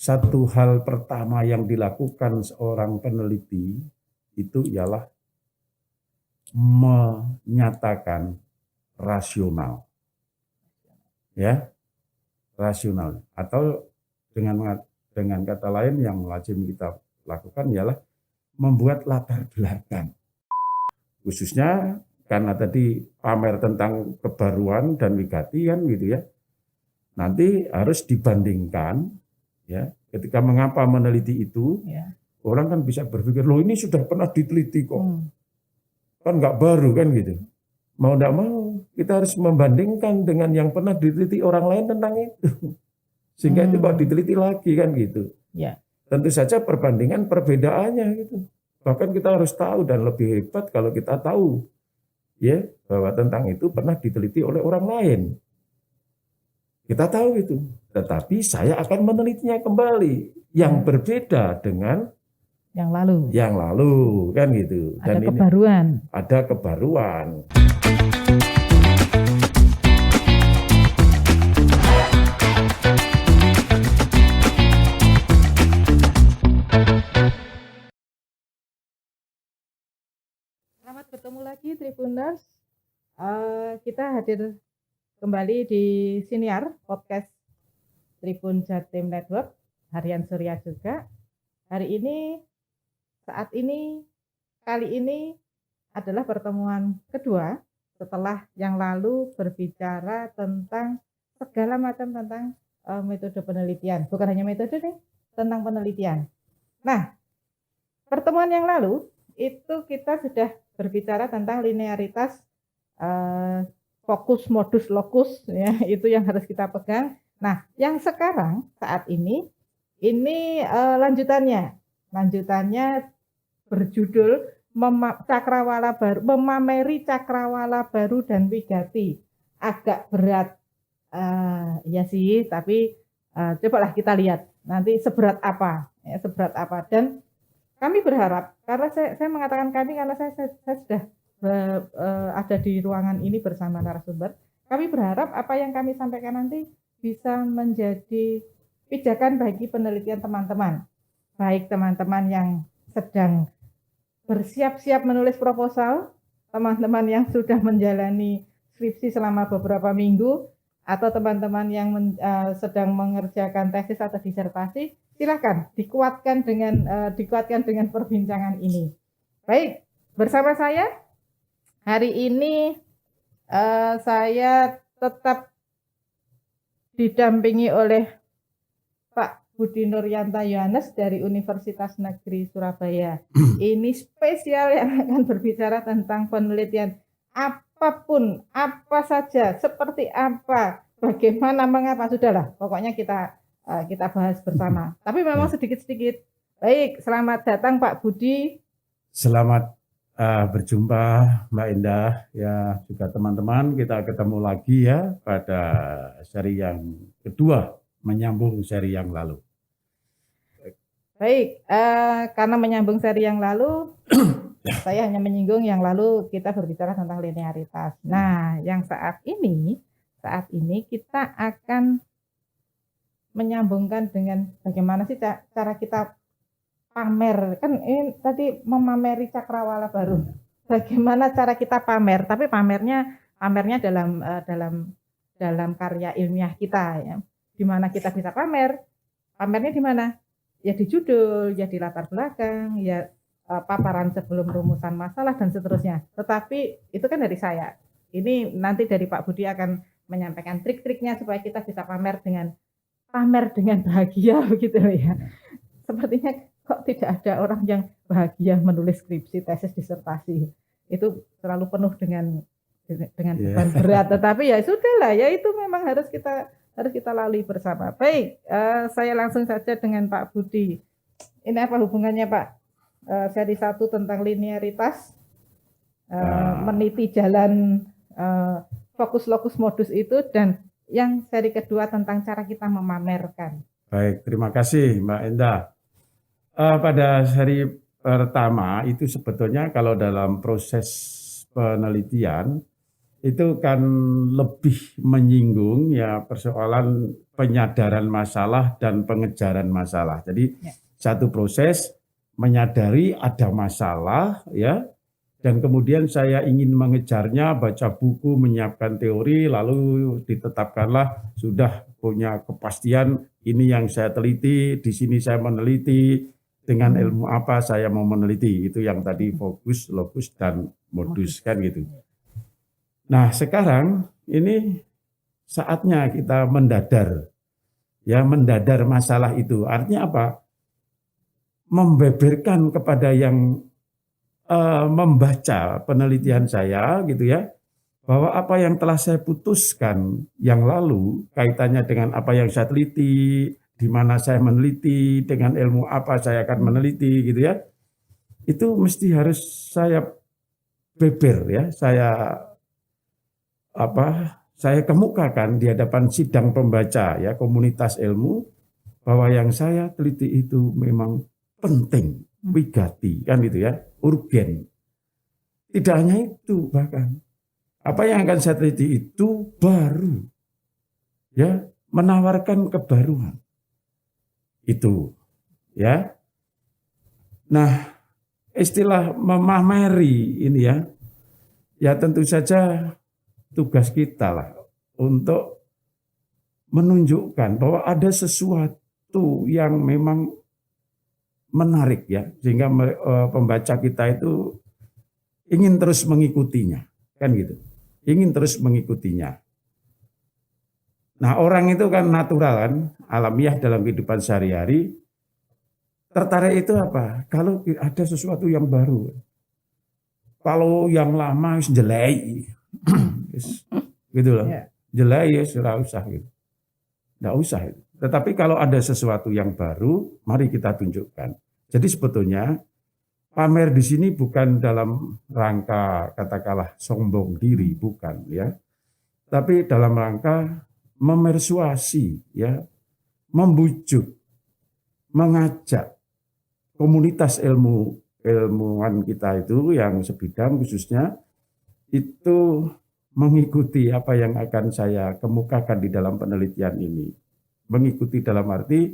satu hal pertama yang dilakukan seorang peneliti itu ialah menyatakan rasional, ya, rasional. Atau dengan kata lain yang lazim kita lakukan ialah membuat latar belakang. Khususnya karena tadi pamer tentang kebaruan dan wigati kan gitu ya. Nanti harus dibandingkan ya. Ketika mengapa meneliti itu, ya, orang kan bisa berpikir, loh ini sudah pernah diteliti kok. Kan nggak baru kan gitu. Mau nggak mau kita harus membandingkan dengan yang pernah diteliti orang lain tentang itu. Sehingga itu kok diteliti lagi kan gitu. Ya. Tentu saja perbandingan perbedaannya gitu. Bahkan kita harus tahu dan lebih hebat kalau kita tahu ya bahwa tentang itu pernah diteliti oleh orang lain. Kita tahu itu, tetapi saya akan menelitinya kembali yang berbeda dengan yang lalu. Yang lalu kan gitu. Dan ada kebaruan. Ada kebaruan. Selamat bertemu lagi Tribuners. Kita hadir kembali di Siniar Podcast Tribun Jatim Network, Harian Surya juga. Hari ini, kali ini adalah pertemuan kedua setelah yang lalu berbicara tentang segala macam tentang metode penelitian. Bukan hanya metode nih, tentang penelitian. Nah, pertemuan yang lalu itu kita sudah berbicara tentang linearitas, fokus, modus, lokus, ya, itu yang harus kita pegang. Nah, yang sekarang saat ini lanjutannya berjudul memameri cakrawala baru dan wigati. Agak berat, ya sih, tapi cobalah kita lihat nanti seberat apa. Dan kami berharap, karena saya mengatakan kami karena saya sudah ada di ruangan ini bersama narasumber. Kami berharap apa yang kami sampaikan nanti bisa menjadi pijakan bagi penelitian teman-teman. Baik teman-teman yang sedang bersiap-siap menulis proposal, teman-teman yang sudah menjalani skripsi selama beberapa minggu, atau teman-teman yang sedang mengerjakan tesis atau disertasi, silakan dikuatkan dengan perbincangan ini. Baik, bersama saya hari ini saya tetap didampingi oleh Pak Budi Nuryanto Yohanes dari Universitas Negeri Surabaya. Ini spesial yang akan berbicara tentang penelitian apapun, apa saja, seperti apa, bagaimana, mengapa, sudahlah. Pokoknya kita bahas bersama. Tapi memang sedikit-sedikit. Baik, selamat datang Pak Budi. Selamat berjumpa Mbak Indah, ya juga teman-teman, kita ketemu lagi ya pada seri yang kedua, menyambung seri yang lalu. Baik, karena menyambung seri yang lalu, saya hanya menyinggung yang lalu kita berbicara tentang linearitas. Nah, yang saat ini kita akan menyambungkan dengan bagaimana sih cara kita pamer, kan ini tadi memameri cakrawala baru. Bagaimana cara kita pamer? Tapi pamernya dalam karya ilmiah kita ya. Di mana kita bisa pamer? Pamernya di mana? Ya di judul, ya di latar belakang, ya paparan sebelum rumusan masalah dan seterusnya. Tetapi itu kan dari saya. Ini nanti dari Pak Budi akan menyampaikan trik-triknya supaya kita bisa pamer dengan bahagia begitu ya. Sepertinya kok tidak ada orang yang bahagia menulis skripsi, tesis, disertasi. Itu terlalu penuh dengan beban berat. Tetapi ya sudahlah, ya itu memang harus kita lalui bersama. Baik, saya langsung saja dengan Pak Budi. Ini apa hubungannya Pak? Seri 1 tentang linearitas, meniti jalan fokus, lokus, modus itu, dan yang seri kedua tentang cara kita memamerkan. Baik, terima kasih Mbak Indah. Pada seri pertama itu sebetulnya kalau dalam proses penelitian itu kan lebih menyinggung ya persoalan penyadaran masalah dan pengejaran masalah. Jadi Ya. satu proses menyadari ada masalah ya, dan kemudian saya ingin mengejarnya, baca buku, menyiapkan teori, lalu ditetapkanlah sudah punya kepastian ini yang saya teliti, di sini saya meneliti, dengan ilmu apa saya mau meneliti. Itu yang tadi fokus, lokus, dan modus kan gitu. Nah sekarang ini saatnya kita mendadar. Ya, mendadar masalah itu. Artinya apa? Membeberkan kepada yang membaca penelitian saya gitu ya, bahwa apa yang telah saya putuskan yang lalu kaitannya dengan apa yang saya teliti, di mana saya meneliti, dengan ilmu apa saya akan meneliti gitu ya, itu mesti harus saya beber ya, saya kemukakan di hadapan sidang pembaca ya, komunitas ilmu, bahwa yang saya teliti itu memang penting, wigati kan gitu ya, urgen. Tidak hanya itu, bahkan apa yang akan saya teliti itu baru ya, menawarkan kebaruan. Itu ya. Nah, istilah memameri ini ya, ya tentu saja tugas kita lah untuk menunjukkan bahwa ada sesuatu yang memang menarik ya, sehingga pembaca kita itu ingin terus mengikutinya, kan gitu, ingin terus mengikutinya. Nah orang itu kan natural kan, alamiah dalam kehidupan sehari-hari, tertarik itu apa? Kalau ada sesuatu yang baru. Kalau yang lama harus jelek, gitu loh, jelek ya sudah usah gitu, nggak usah itu. Tetapi kalau ada sesuatu yang baru, mari kita tunjukkan. Jadi sebetulnya pamer di sini bukan dalam rangka katakanlah sombong diri, bukan ya. Tapi dalam rangka memersuasi ya, membujuk, mengajak komunitas ilmuwan kita itu yang sebidang khususnya itu mengikuti apa yang akan saya kemukakan di dalam penelitian ini. Mengikuti dalam arti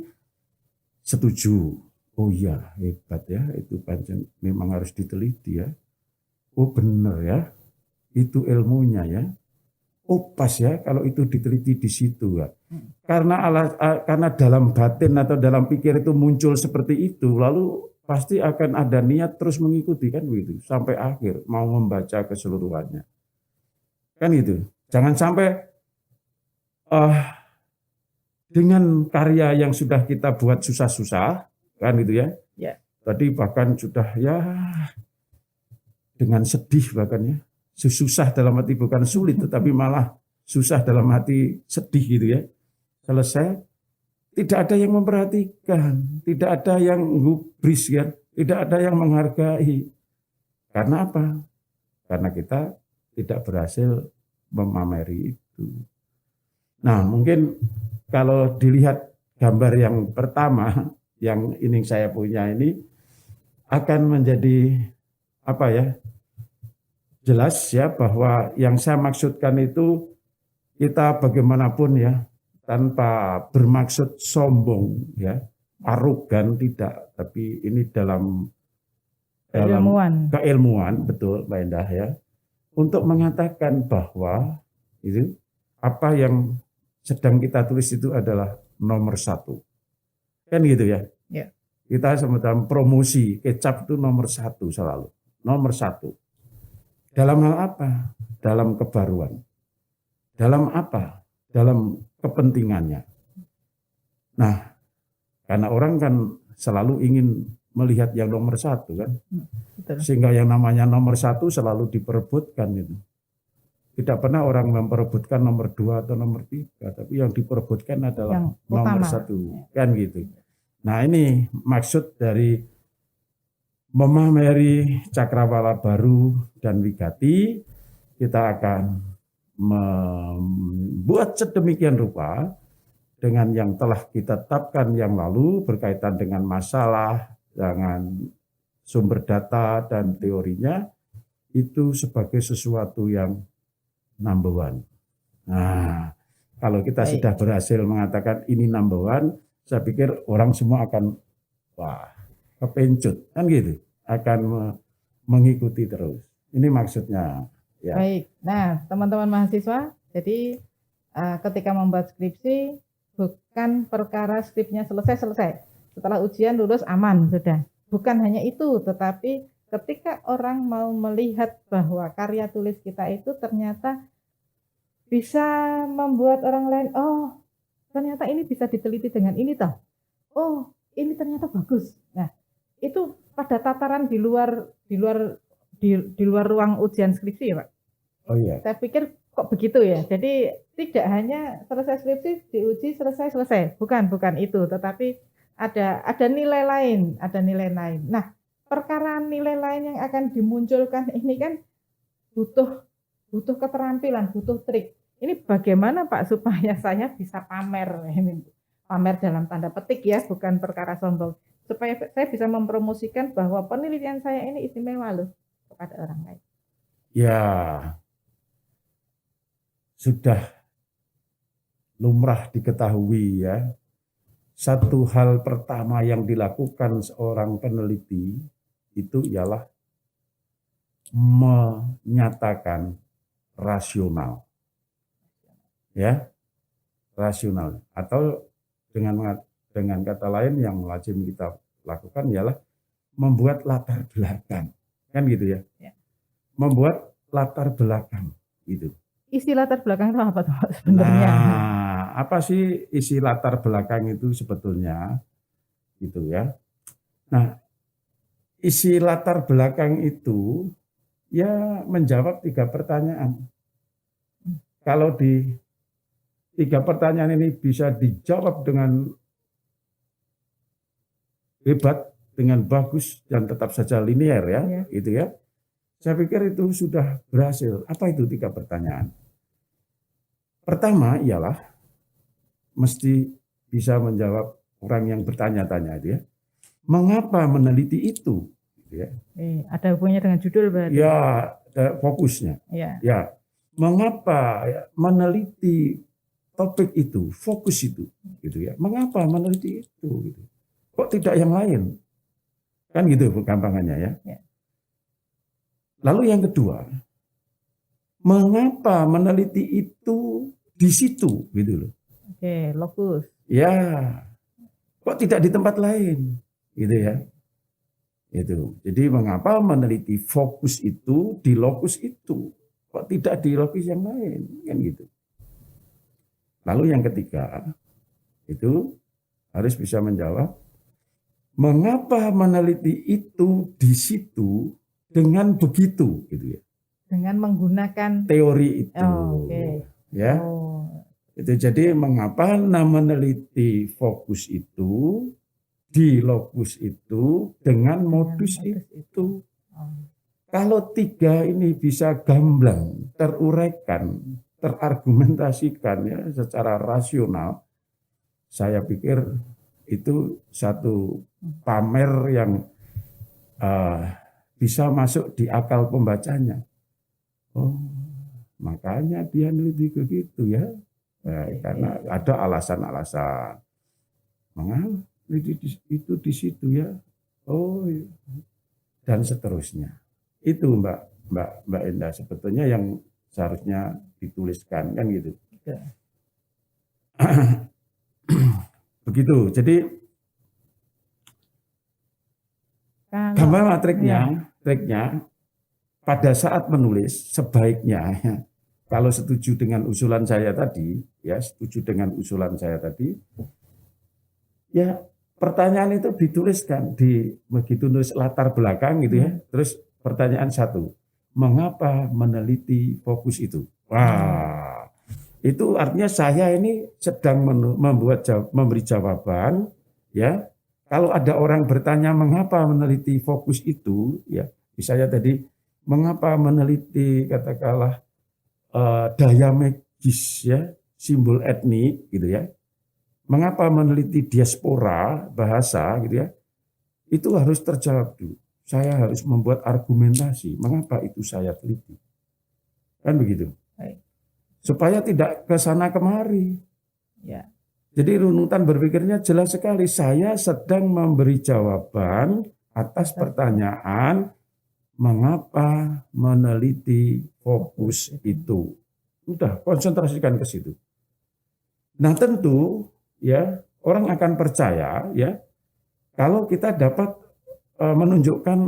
setuju. Oh iya, hebat ya, itu pancen memang harus diteliti ya. Oh benar ya, itu ilmunya ya. Oh pas ya kalau itu diteliti di situ ya. Karena dalam batin atau dalam pikir itu muncul seperti itu, lalu pasti akan ada niat terus mengikuti kan begitu sampai akhir mau membaca keseluruhannya. Kan itu. Jangan sampai dengan karya yang sudah kita buat susah-susah, kan gitu ya. Ya. Tadi bahkan sudah ya dengan sedih bahkan ya. Susah dalam hati bukan sulit, tetapi malah susah dalam hati sedih gitu ya. Selesai, tidak ada yang memperhatikan, tidak ada yang gubris ya, tidak ada yang menghargai. Karena apa? Karena kita tidak berhasil memameri itu. Nah mungkin kalau dilihat gambar yang pertama yang ini saya punya ini akan menjadi apa ya, jelas ya bahwa yang saya maksudkan itu kita bagaimanapun ya tanpa bermaksud sombong ya, arogan tidak, tapi ini dalam keilmuan betul Mbak Endah ya, untuk mengatakan bahwa itu apa yang sedang kita tulis itu adalah nomor satu. Kan gitu ya. Ya. Kita dalam promosi, kecap itu nomor satu selalu. Nomor satu. Dalam hal apa? Dalam kebaruan. Dalam apa? Dalam kepentingannya. Nah, karena orang kan selalu ingin melihat yang nomor satu kan. Betul. Sehingga yang namanya nomor satu selalu diperebutkan itu. Tidak pernah orang memperebutkan nomor 2 atau nomor 3, tapi yang diperebutkan adalah yang nomor 1, kan gitu. Nah ini maksud dari memameri cakrawala baru dan wigati, kita akan membuat sedemikian rupa dengan yang telah kita tetapkan yang lalu berkaitan dengan masalah, dengan sumber data dan teorinya, itu sebagai sesuatu yang number one. Nah, Kalau kita Baik. sudah berhasil mengatakan ini number one, saya pikir orang semua akan wah kepencut kan gitu, akan mengikuti terus. Ini maksudnya ya. Baik. Nah, teman-teman mahasiswa, jadi ketika membuat skripsi bukan perkara skripsinya selesai. Setelah ujian lulus aman sudah. Bukan hanya itu, tetapi ketika orang mau melihat bahwa karya tulis kita itu ternyata bisa membuat orang lain, oh ternyata ini bisa diteliti dengan ini toh. Oh, ini ternyata bagus. Nah, itu pada tataran di luar ruang ujian skripsi ya, Pak. Oh iya. Saya pikir kok begitu ya. Jadi tidak hanya selesai skripsi diuji selesai. Bukan itu, tetapi ada nilai lain, Nah, perkara nilai lain yang akan dimunculkan ini kan butuh keterampilan, butuh trik. Ini bagaimana Pak supaya saya bisa pamer ini? Pamer dalam tanda petik ya, bukan perkara sombong. Supaya saya bisa mempromosikan bahwa penelitian saya ini istimewa loh kepada orang lain. Ya, sudah lumrah diketahui ya. Satu hal pertama yang dilakukan seorang peneliti itu ialah menyatakan rasional. Ya, rasional. Atau dengan kata lain yang lazim kita lakukan ialah membuat latar belakang. Kan gitu ya. Membuat latar belakang gitu. Isi latar belakang itu apa tuh sebenarnya? Nah, apa sih isi latar belakang itu sebetulnya? Gitu ya. Nah, isi latar belakang itu ya menjawab 3 pertanyaan. Kalau di 3 pertanyaan ini bisa dijawab dengan hebat, dengan bagus dan tetap saja linear ya, gitu ya. Saya pikir itu sudah berhasil. Apa itu 3 pertanyaan? Pertama ialah mesti bisa menjawab orang yang bertanya-tanya itu ya. Mengapa meneliti itu? Gitu ya. Ada hubungannya dengan judul berarti? Ya, fokusnya. Ya. Mengapa meneliti topik itu, fokus itu, gitu ya. Mengapa meneliti itu? Gitu. Kok tidak yang lain? Kan gitu gampangannya ya. Lalu yang kedua, mengapa meneliti itu di situ, gitu loh. Oke, lokus. Ya, kok tidak di tempat lain, gitu ya. Itu. Jadi mengapa meneliti fokus itu di lokus itu, kok tidak di lokus yang lain, kan gitu. Lalu yang ketiga, itu harus bisa menjawab, mengapa meneliti itu di situ dengan begitu, gitu ya. Dengan menggunakan teori itu. Ya. Itu jadi mengapa meneliti fokus itu di lokus itu dengan modus itu. Kalau 3 ini bisa gamblang, teruraikan, terargumentasikan ya secara rasional, saya pikir itu satu pamer yang bisa masuk di akal pembacanya. Oh, makanya dia neliti begitu ya. Karena ada alasan-alasan. Mengapa itu di situ ya? Oh, dan seterusnya. Itu Mbak Endah sebetulnya yang seharusnya dituliskan kan gitu. Begitu. Jadi gambar triknya pada saat menulis sebaiknya kalau setuju dengan usulan saya tadi, ya pertanyaan itu dituliskan begitu nulis latar belakang gitu ya. Terus pertanyaan 1, mengapa meneliti fokus itu? Wah, itu artinya saya ini sedang memberi jawaban ya. Kalau ada orang bertanya mengapa meneliti fokus itu, ya misalnya tadi mengapa meneliti katakanlah daya magis ya, simbol etnik gitu ya. Mengapa meneliti diaspora bahasa gitu ya. Itu harus terjawab dulu. Saya harus membuat argumentasi mengapa itu saya teliti. Kan begitu. supaya tidak ke sana kemari. Ya. Jadi runutan berpikirnya jelas sekali. Saya sedang memberi jawaban atas pertanyaan mengapa meneliti fokus itu. Udah, konsentrasikan ke situ. Nah tentu ya orang akan percaya ya kalau kita dapat menunjukkan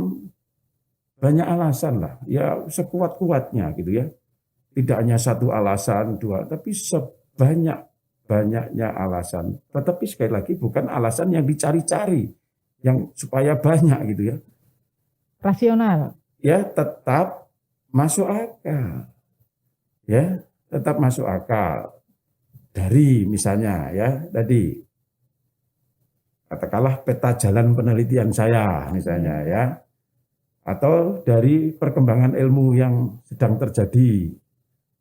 banyak alasan lah, ya sekuat-kuatnya gitu ya. Tidak hanya satu alasan, dua, tapi sebanyak-banyaknya alasan. Tetapi sekali lagi bukan alasan yang dicari-cari, yang supaya banyak gitu ya. Rasional. Ya tetap masuk akal. Ya, tetap masuk akal. Dari misalnya ya tadi katakanlah peta jalan penelitian saya misalnya ya, atau dari perkembangan ilmu yang sedang terjadi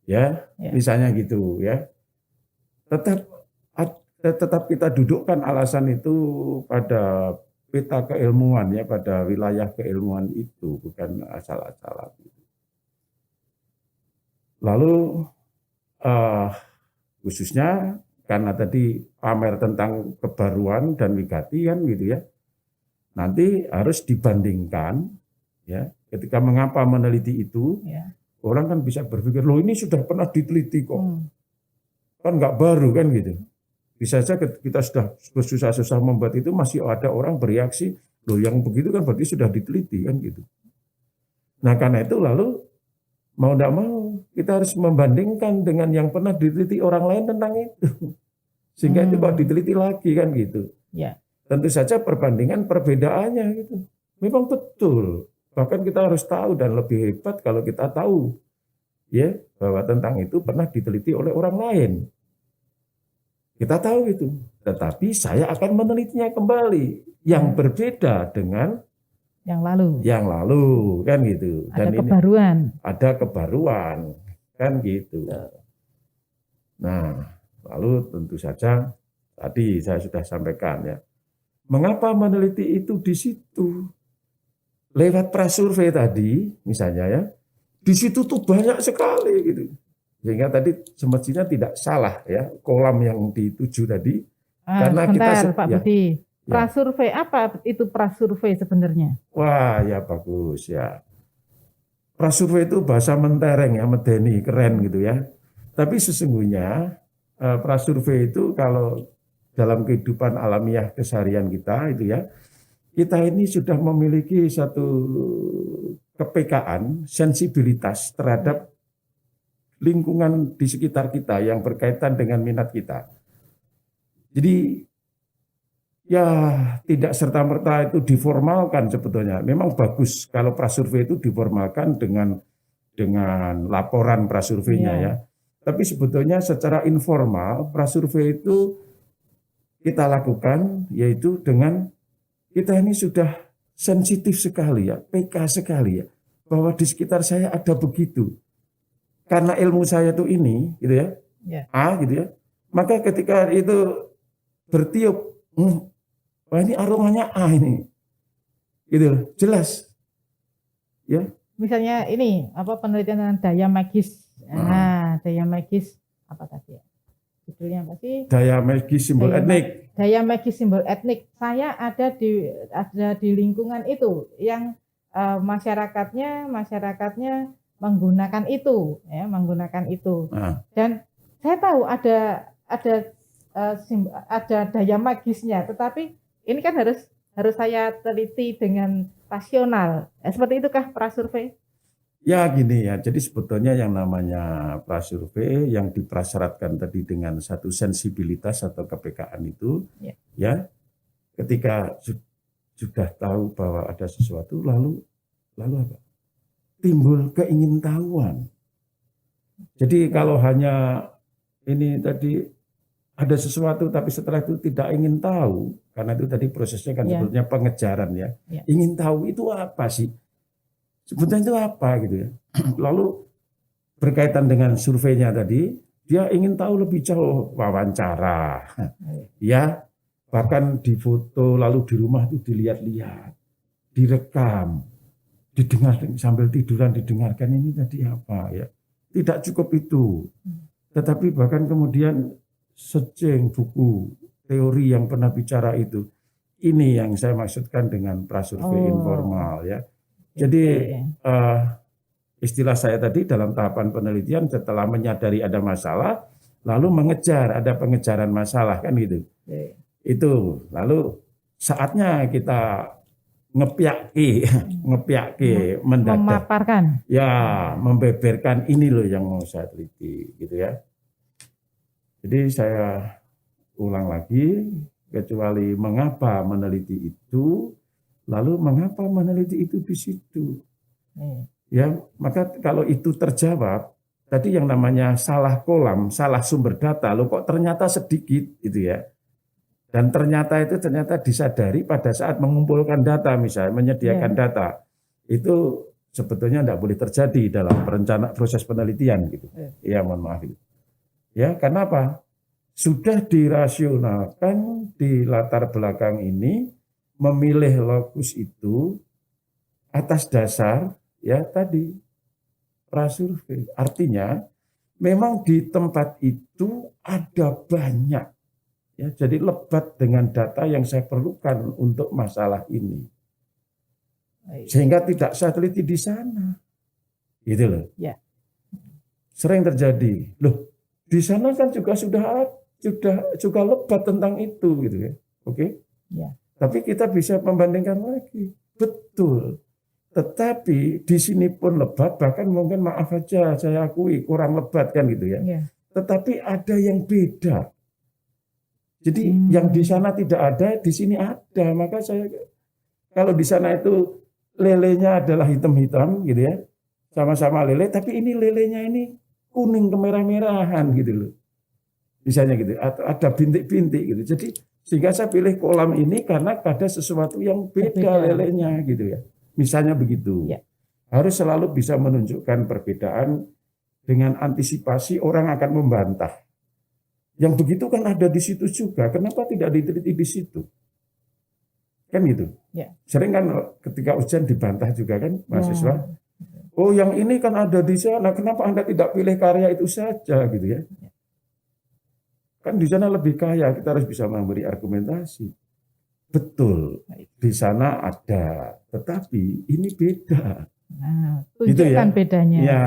ya, misalnya gitu ya. Tetap kita dudukkan alasan itu pada peta keilmuan ya, pada wilayah keilmuan itu, bukan asal-asalan. Lalu khususnya karena tadi pamer tentang kebaruan dan wigati kan gitu ya. Nanti harus dibandingkan ya, ketika mengapa meneliti itu, orang kan bisa berpikir, loh ini sudah pernah diteliti kok. Kan nggak baru kan gitu. Bisa saja kita sudah bersusah-susah membuat itu masih ada orang bereaksi, loh yang begitu kan berarti sudah diteliti kan gitu. Nah karena itu lalu mau tidak mau kita harus membandingkan dengan yang pernah diteliti orang lain tentang itu. Sehingga itu kok diteliti lagi kan gitu. Ya. Tentu saja perbandingan perbedaannya gitu. Memang betul. Bahkan kita harus tahu dan lebih hebat kalau kita tahu ya bahwa tentang itu pernah diteliti oleh orang lain. Kita tahu itu. Tetapi saya akan menelitinya kembali yang berbeda dengan yang lalu kan gitu. Dan ada kebaruan kan gitu. Nah, lalu tentu saja tadi saya sudah sampaikan ya. Mengapa meneliti itu di situ? Lewat prasurvei tadi misalnya ya. Di situ tuh banyak sekali gitu. Sehingga tadi semestinya tidak salah ya kolam yang dituju tadi. Karena sebentar, Pak Budi. Prasurvei apa itu prasurvei sebenarnya? Wah ya bagus ya. Prasurvei itu bahasa mentereng ya, medeni, keren gitu ya. Tapi sesungguhnya prasurvei itu kalau dalam kehidupan alamiah keseharian kita itu ya, kita ini sudah memiliki satu kepekaan, sensibilitas terhadap lingkungan di sekitar kita yang berkaitan dengan minat kita. Jadi ya tidak serta-merta itu diformalkan sebetulnya. Memang bagus kalau prasurvei itu diformalkan dengan laporan prasurveinya ya. Tapi sebetulnya secara informal prasurvei itu kita lakukan yaitu dengan kita ini sudah sensitif sekali ya, peka sekali ya, bahwa di sekitar saya ada begitu. Karena ilmu saya itu ini gitu ya, A gitu ya. Maka ketika itu bertiup, wah ini aromanya A ini. Gitu, jelas. Ya. Misalnya ini apa penelitian dengan daya magis. Nah, daya magis apa tadi ya? Judulnya apa sih? Daya magis simbol etnik. Daya magis simbol etnik. Saya ada di lingkungan itu yang masyarakatnya menggunakan itu, ya, menggunakan itu. Dan saya tahu ada daya magisnya, tetapi ini kan harus saya teliti dengan rasional. Seperti itukah prasurvei? Ya gini ya, jadi sebetulnya yang namanya prasurvei yang diprasyaratkan tadi dengan satu sensibilitas atau kepekaan itu, ya ketika sudah tahu bahwa ada sesuatu, lalu apa? Timbul keingintahuan. Jadi kalau hanya ini tadi ada sesuatu tapi setelah itu tidak ingin tahu, karena itu tadi prosesnya kan sebetulnya pengejaran ya. Ingin tahu itu apa sih? Sebetulnya itu apa gitu ya. Lalu berkaitan dengan surveinya tadi, dia ingin tahu lebih jauh, wawancara. Ya, bahkan difoto lalu di rumah itu dilihat-lihat, direkam. Didengar sambil tiduran didengarkan ini tadi apa ya. Tidak cukup itu. Tetapi bahkan kemudian seceng buku teori yang pernah bicara itu. Ini yang saya maksudkan dengan prasurvei informal ya. Jadi istilah saya tadi dalam tahapan penelitian setelah menyadari ada masalah, lalu mengejar, ada pengejaran masalah kan gitu. Itu lalu saatnya kita ngepiaki, mendadak, memaparkan, ya membeberkan ini loh yang mau saya teliti gitu ya. Jadi saya ulang lagi, kecuali mengapa meneliti itu, lalu mengapa meneliti itu di situ. Ya, maka kalau itu terjawab, tadi yang namanya salah kolam, salah sumber data, lo kok ternyata sedikit gitu ya. Dan ternyata itu disadari pada saat mengumpulkan data misalnya, menyediakan data. Itu sebetulnya tidak boleh terjadi dalam proses penelitian gitu. Ya, mohon maaf itu. Ya, karena apa? Sudah dirasionalkan di latar belakang ini, memilih lokus itu atas dasar ya tadi prasurvei. Artinya memang di tempat itu ada banyak ya, jadi lebat dengan data yang saya perlukan untuk masalah ini. Sehingga tidak saya teliti di sana. Gitu loh. Ya. Sering terjadi. Loh, di sana kan juga lebat tentang itu gitu ya. Oke? Ya. Tapi kita bisa membandingkan lagi. Betul. Tetapi di sini pun lebat, bahkan mungkin maaf aja saya akui kurang lebat kan gitu ya. Tetapi ada yang beda. Jadi yang di sana tidak ada, di sini ada. Maka saya kalau di sana itu lelenya adalah hitam-hitam gitu ya. Sama-sama lele, tapi ini lelenya ini kuning kemerah-merahan gitu loh. Misalnya gitu, atau ada bintik-bintik gitu. Jadi sehingga saya pilih kolam ini karena ada sesuatu yang beda lelenya gitu ya. Misalnya begitu. Ya. Harus selalu bisa menunjukkan perbedaan dengan antisipasi orang akan membantah. Yang begitu kan ada di situ juga. Kenapa tidak diteliti di situ? Kan gitu. Ya. Sering kan ketika ujian dibantah juga kan mahasiswa. Oh yang ini kan ada di sana. Kenapa Anda tidak pilih karya itu saja gitu ya? Kan di sana lebih kaya, kita harus bisa memberi argumentasi. Betul, di sana ada, tetapi ini beda. Nah, tunjukkan gitu ya? Bedanya. Ya,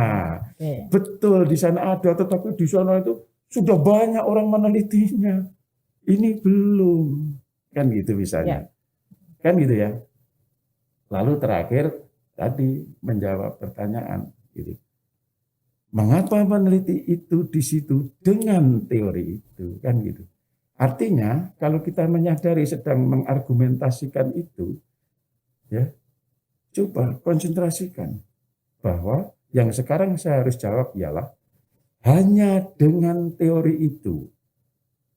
betul di sana ada, tetapi di sana itu sudah banyak orang menelitinya. Ini belum, kan gitu misalnya. Kan gitu ya. Lalu terakhir tadi menjawab pertanyaan, gitu. Mengapa meneliti itu di situ dengan teori itu, kan gitu. Artinya kalau kita menyadari sedang mengargumentasikan itu, ya coba konsentrasikan bahwa yang sekarang saya harus jawab ialah hanya dengan teori itu,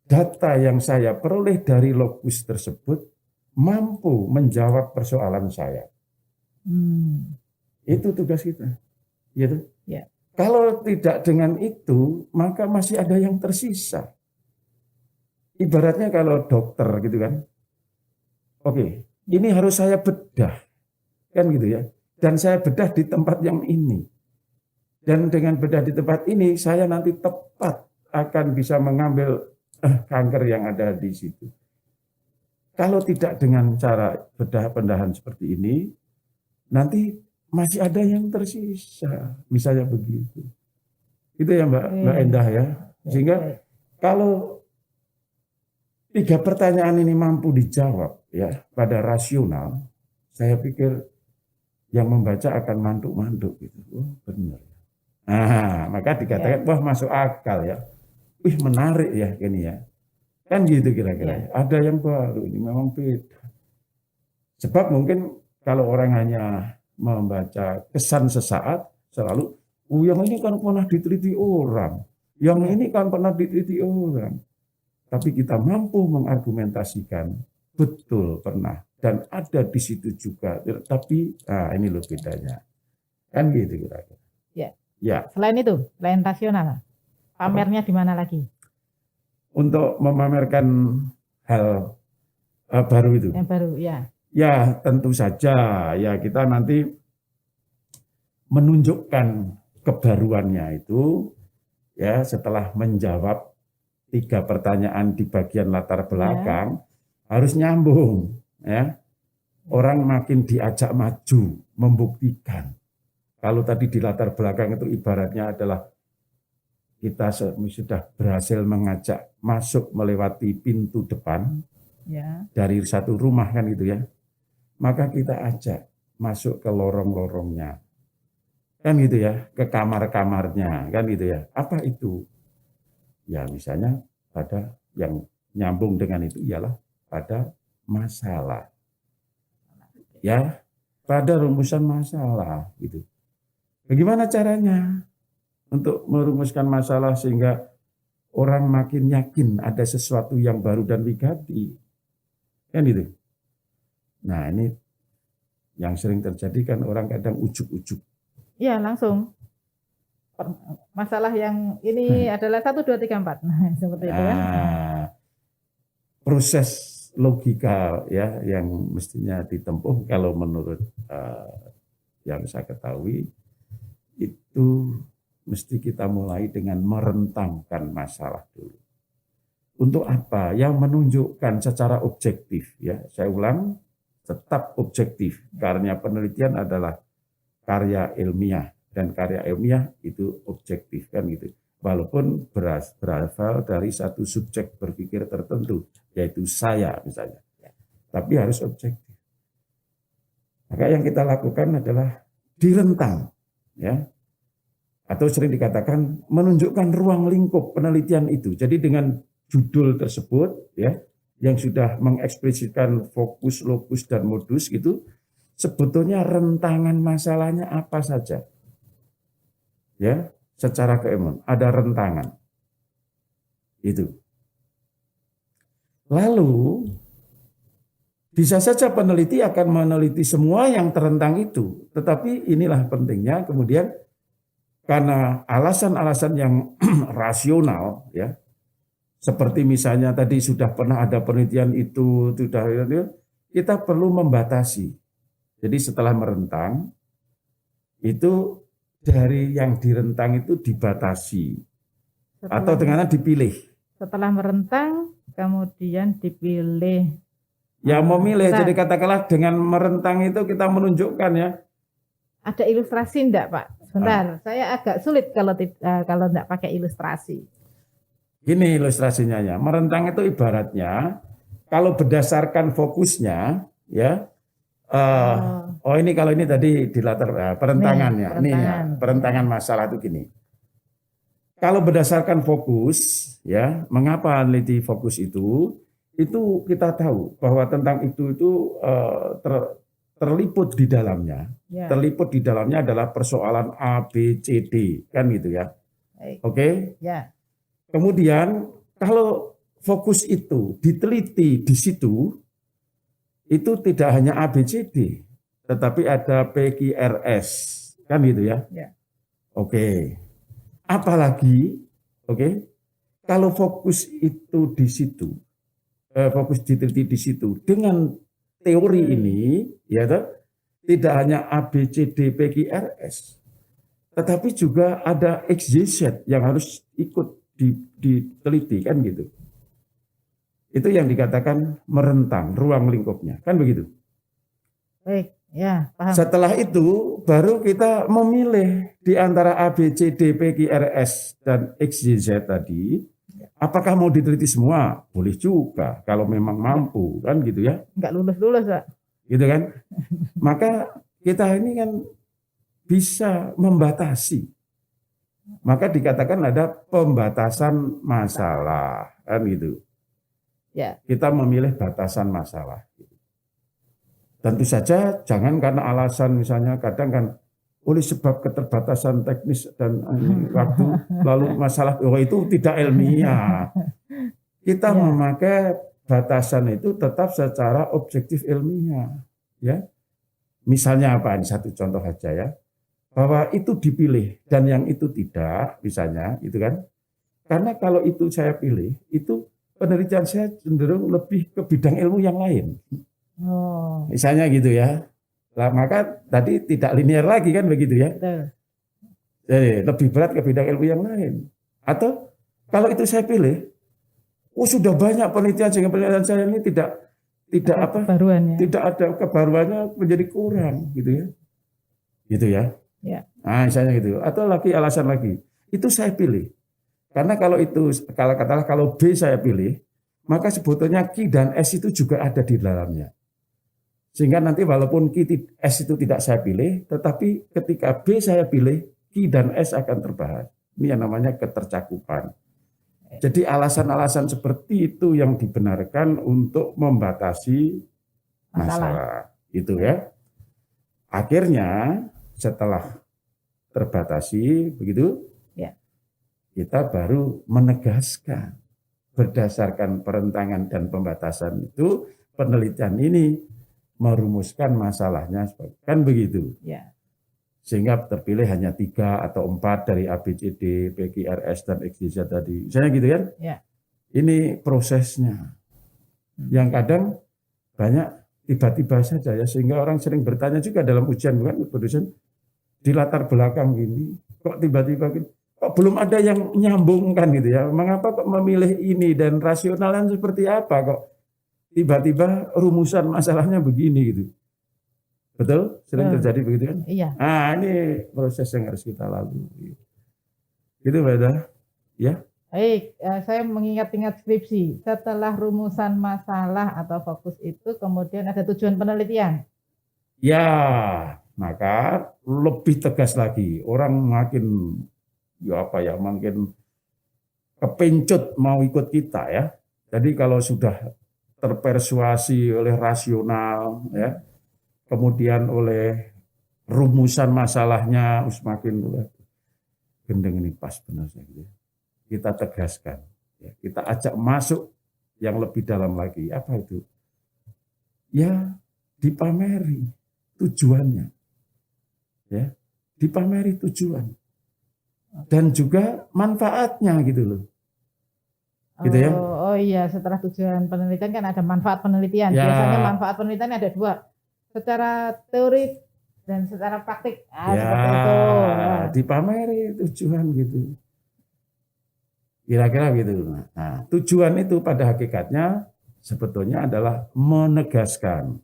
data yang saya peroleh dari lokus tersebut mampu menjawab persoalan saya. Itu tugas kita, gitu. Ya. Kalau tidak dengan itu, maka masih ada yang tersisa. Ibaratnya kalau dokter gitu kan. Oke, ini harus saya bedah. Kan gitu ya. Dan saya bedah di tempat yang ini. Dan dengan bedah di tempat ini, saya nanti tepat akan bisa mengambil kanker yang ada di situ. Kalau tidak dengan cara bedah-bedahan seperti ini, nanti masih ada yang tersisa, misalnya begitu. Itu ya Mbak Endah ya. Sehingga kalau 3 pertanyaan ini mampu dijawab ya pada rasional, saya pikir yang membaca akan mantuk-mantuk gitu. Oh, benar. Nah, maka dikatakan wah masuk akal ya. Wih menarik ya ini ya. Kan gitu kira-kira. Ada yang baru, ini memang beda. Sebab mungkin kalau orang hanya membaca kesan sesaat selalu, yang ini kan pernah diteliti orang, yang ini kan pernah diteliti orang. Tapi kita mampu mengargumentasikan, betul pernah, dan ada di situ juga. Tapi ini loh bedanya. Kan gitu kira-kira. Ya. Selain itu, selain rasional, pamernya di mana lagi? Untuk memamerkan hal baru itu. Yang baru, ya. Ya tentu saja ya kita nanti menunjukkan kebaruannya ya setelah menjawab 3 pertanyaan di bagian latar belakang harus nyambung, ya. Orang makin diajak maju, membuktikan. Kalau tadi di latar belakang itu ibaratnya adalah kita sudah berhasil mengajak masuk melewati pintu depan dari satu rumah kan gitu ya. Maka kita ajak masuk ke lorong-lorongnya. Kan gitu ya, ke kamar-kamarnya, kan gitu ya. Apa itu? Ya misalnya pada yang nyambung dengan itu ialah pada masalah. Ya, pada rumusan masalah gitu. Bagaimana caranya untuk merumuskan masalah sehingga orang makin yakin ada sesuatu yang baru dan wigati. Kan gitu. Nah, ini yang sering terjadi kan orang kadang ujuk-ujuk. Iya, langsung. Masalah yang ini adalah 1 2 3 4. Nah, seperti itu kan. Proses logika ya yang mestinya ditempuh kalau menurut yang saya ketahui itu mesti kita mulai dengan merentangkan masalah dulu. Untuk apa? Yang menunjukkan secara objektif ya. Saya ulang, tetap objektif karena penelitian adalah karya ilmiah dan karya ilmiah itu objektif kan gitu. Walaupun berasal dari satu subjek berpikir tertentu, yaitu saya misalnya. Tapi harus objektif. Maka yang kita lakukan adalah direntang, ya, atau sering dikatakan menunjukkan ruang lingkup penelitian itu. Jadi dengan judul tersebut, ya, yang sudah mengeksplisitkan fokus, lokus, dan modus gitu, sebetulnya rentangan masalahnya apa saja, ya. Secara keilmuan ada rentangan itu. Lalu bisa saja peneliti akan meneliti semua yang terentang itu, tetapi inilah pentingnya kemudian karena alasan-alasan yang rasional, ya, seperti misalnya tadi sudah pernah ada penelitian itu, kita perlu membatasi. Jadi setelah merentang itu dari yang direntang itu dibatasi atau dengan dipilih. Setelah merentang kemudian dipilih. Ya memilih, jadi katakanlah dengan merentang itu kita menunjukkan ya. Ada ilustrasi enggak Pak? Sebentar, saya agak sulit kalau enggak pakai ilustrasi. Gini ilustrasinya ya, merentang itu ibaratnya kalau berdasarkan fokusnya ya. Ini kalau ini tadi di latar perentangannya, ini ya, perentangan masalah itu gini. Kalau berdasarkan fokus, ya, mengapa meneliti fokus itu kita tahu bahwa tentang itu terliput di dalamnya, terliput di dalamnya adalah persoalan A, B, C, D, kan gitu ya. Oke? Ya. Kemudian kalau fokus itu diteliti di situ, itu tidak hanya A, B, C, D, tetapi ada P, Q, R, S, kan gitu ya? Ya. Oke. Apalagi, kalau fokus itu di situ, fokus diteliti di situ, dengan teori ini, ya, tidak hanya A, B, C, D, P, Q, R, S, tetapi juga ada X, Y, Z yang harus ikut diteliti, kan gitu. Itu yang dikatakan merentang ruang lingkupnya, kan begitu? Baik, ya paham. Setelah itu baru kita memilih di antara A, B, C, D, P, Q, R, S dan X, Y, Z tadi, apakah mau diteliti semua? Boleh juga kalau memang mampu, kan gitu ya? Enggak lulus-lulus, Pak. Gitu kan? Maka kita ini kan bisa membatasi. Maka dikatakan ada pembatasan masalah, kan gitu. Ya. Kita memilih batasan masalah. Tentu saja jangan karena alasan misalnya kadang kan oleh sebab keterbatasan teknis dan waktu lalu masalah itu tidak ilmiah. Kita memakai batasan itu tetap secara objektif ilmiah, ya. Misalnya apa? Ini satu contoh saja ya. Bahwa itu dipilih dan yang itu tidak, misalnya, itu kan. Karena kalau itu saya pilih, itu penelitian saya cenderung lebih ke bidang ilmu yang lain. Misalnya gitu ya. Nah, maka tadi tidak linear lagi kan begitu ya. Betul. Jadi lebih berat ke bidang ilmu yang lain. Atau kalau itu saya pilih, sudah banyak penelitian sehingga penelitian saya ini tidak Kebaruannya. tidak ada kebaruannya, menjadi kurang gitu ya. Ya. Nah, misalnya gitu. Atau lagi alasan lagi, itu saya pilih. Karena kalau katakanlah kalau B saya pilih, maka sebetulnya Q dan S itu juga ada di dalamnya. Sehingga nanti walaupun S itu tidak saya pilih, tetapi ketika B saya pilih, Q dan S akan terbahas. Ini yang namanya ketercakupan. Jadi alasan-alasan seperti itu yang dibenarkan untuk membatasi masalah. Itu ya. Akhirnya setelah terbatasi begitu, ya, kita baru menegaskan berdasarkan perentangan dan pembatasan itu, penelitian ini merumuskan masalahnya kan begitu. Ya. Sehingga terpilih hanya 3 atau 4 dari ABCD, PQRS dan XYZ tadi. Misalnya gitu kan? Ya. Ini prosesnya. Yang kadang banyak tiba-tiba saja ya, sehingga orang sering bertanya juga dalam ujian, bukan dosen, di latar belakang ini kok tiba-tiba gini, kok belum ada yang nyambungkan gitu ya. Mengapa kok memilih ini dan rasionalnya seperti apa kok tiba-tiba rumusan masalahnya begini gitu. Betul? Sering terjadi begitu kan? Iya. Nah, ini proses yang harus kita lalui. Gitu, Mbak. Ya. Baik, saya mengingat-ingat skripsi. Setelah rumusan masalah atau fokus itu, kemudian ada tujuan penelitian. Ya, maka lebih tegas lagi. Orang makin makin kepencut mau ikut kita ya. Jadi kalau sudah terpersuasi oleh rasional ya, kemudian oleh rumusan masalahnya semakin gendeng ini pas benar gitu. Kita tegaskan, ya, kita ajak masuk yang lebih dalam lagi. Apa itu? Ya, dipameri tujuannya, ya, dipameri tujuan dan juga manfaatnya gitu loh. Gitu ya? Oh iya, setelah tujuan penelitian kan ada manfaat penelitian. Ya. Biasanya manfaat penelitian ada 2. Secara teori dan secara praktik. Seperti itu. Dipameri tujuan gitu. Kira-kira gitu. Nah, tujuan itu pada hakikatnya sebetulnya adalah menegaskan